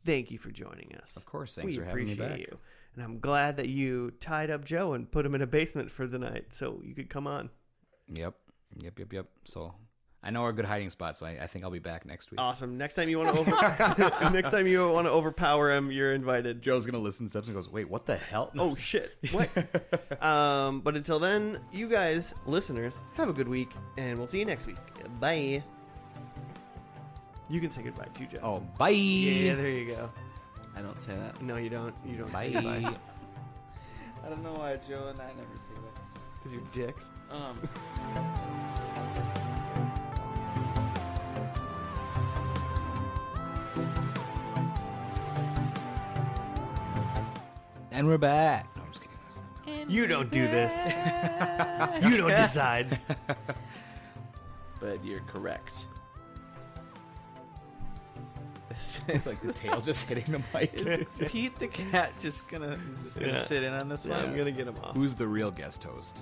thank you for joining us. Of course. Thanks We for having me appreciate back. you. And I'm glad that you tied up Joe and put him in a basement for the night so you could come on. Yep. So I know a good hiding spot, so I think I'll be back next week. Awesome. Next time you want to overpower him, you're invited. Joe's gonna listen to steps and goes, "Wait, what the hell?" Oh shit. What? But until then, you guys, listeners, have a good week and we'll see you next week. Bye. You can say goodbye too, Joe. Oh, bye. Yeah, there you go. I don't say that. No, you don't. You don't Bye. say goodbye. I don't know why Joe and I never say that. Because you're dicks. And we're back. No, I'm just kidding. You don't do this. You don't decide. But you're correct. It's like the tail just hitting the mic. Is Pete the cat just gonna sit in on this Yeah, one? I'm going to get him off. Who's the real guest host?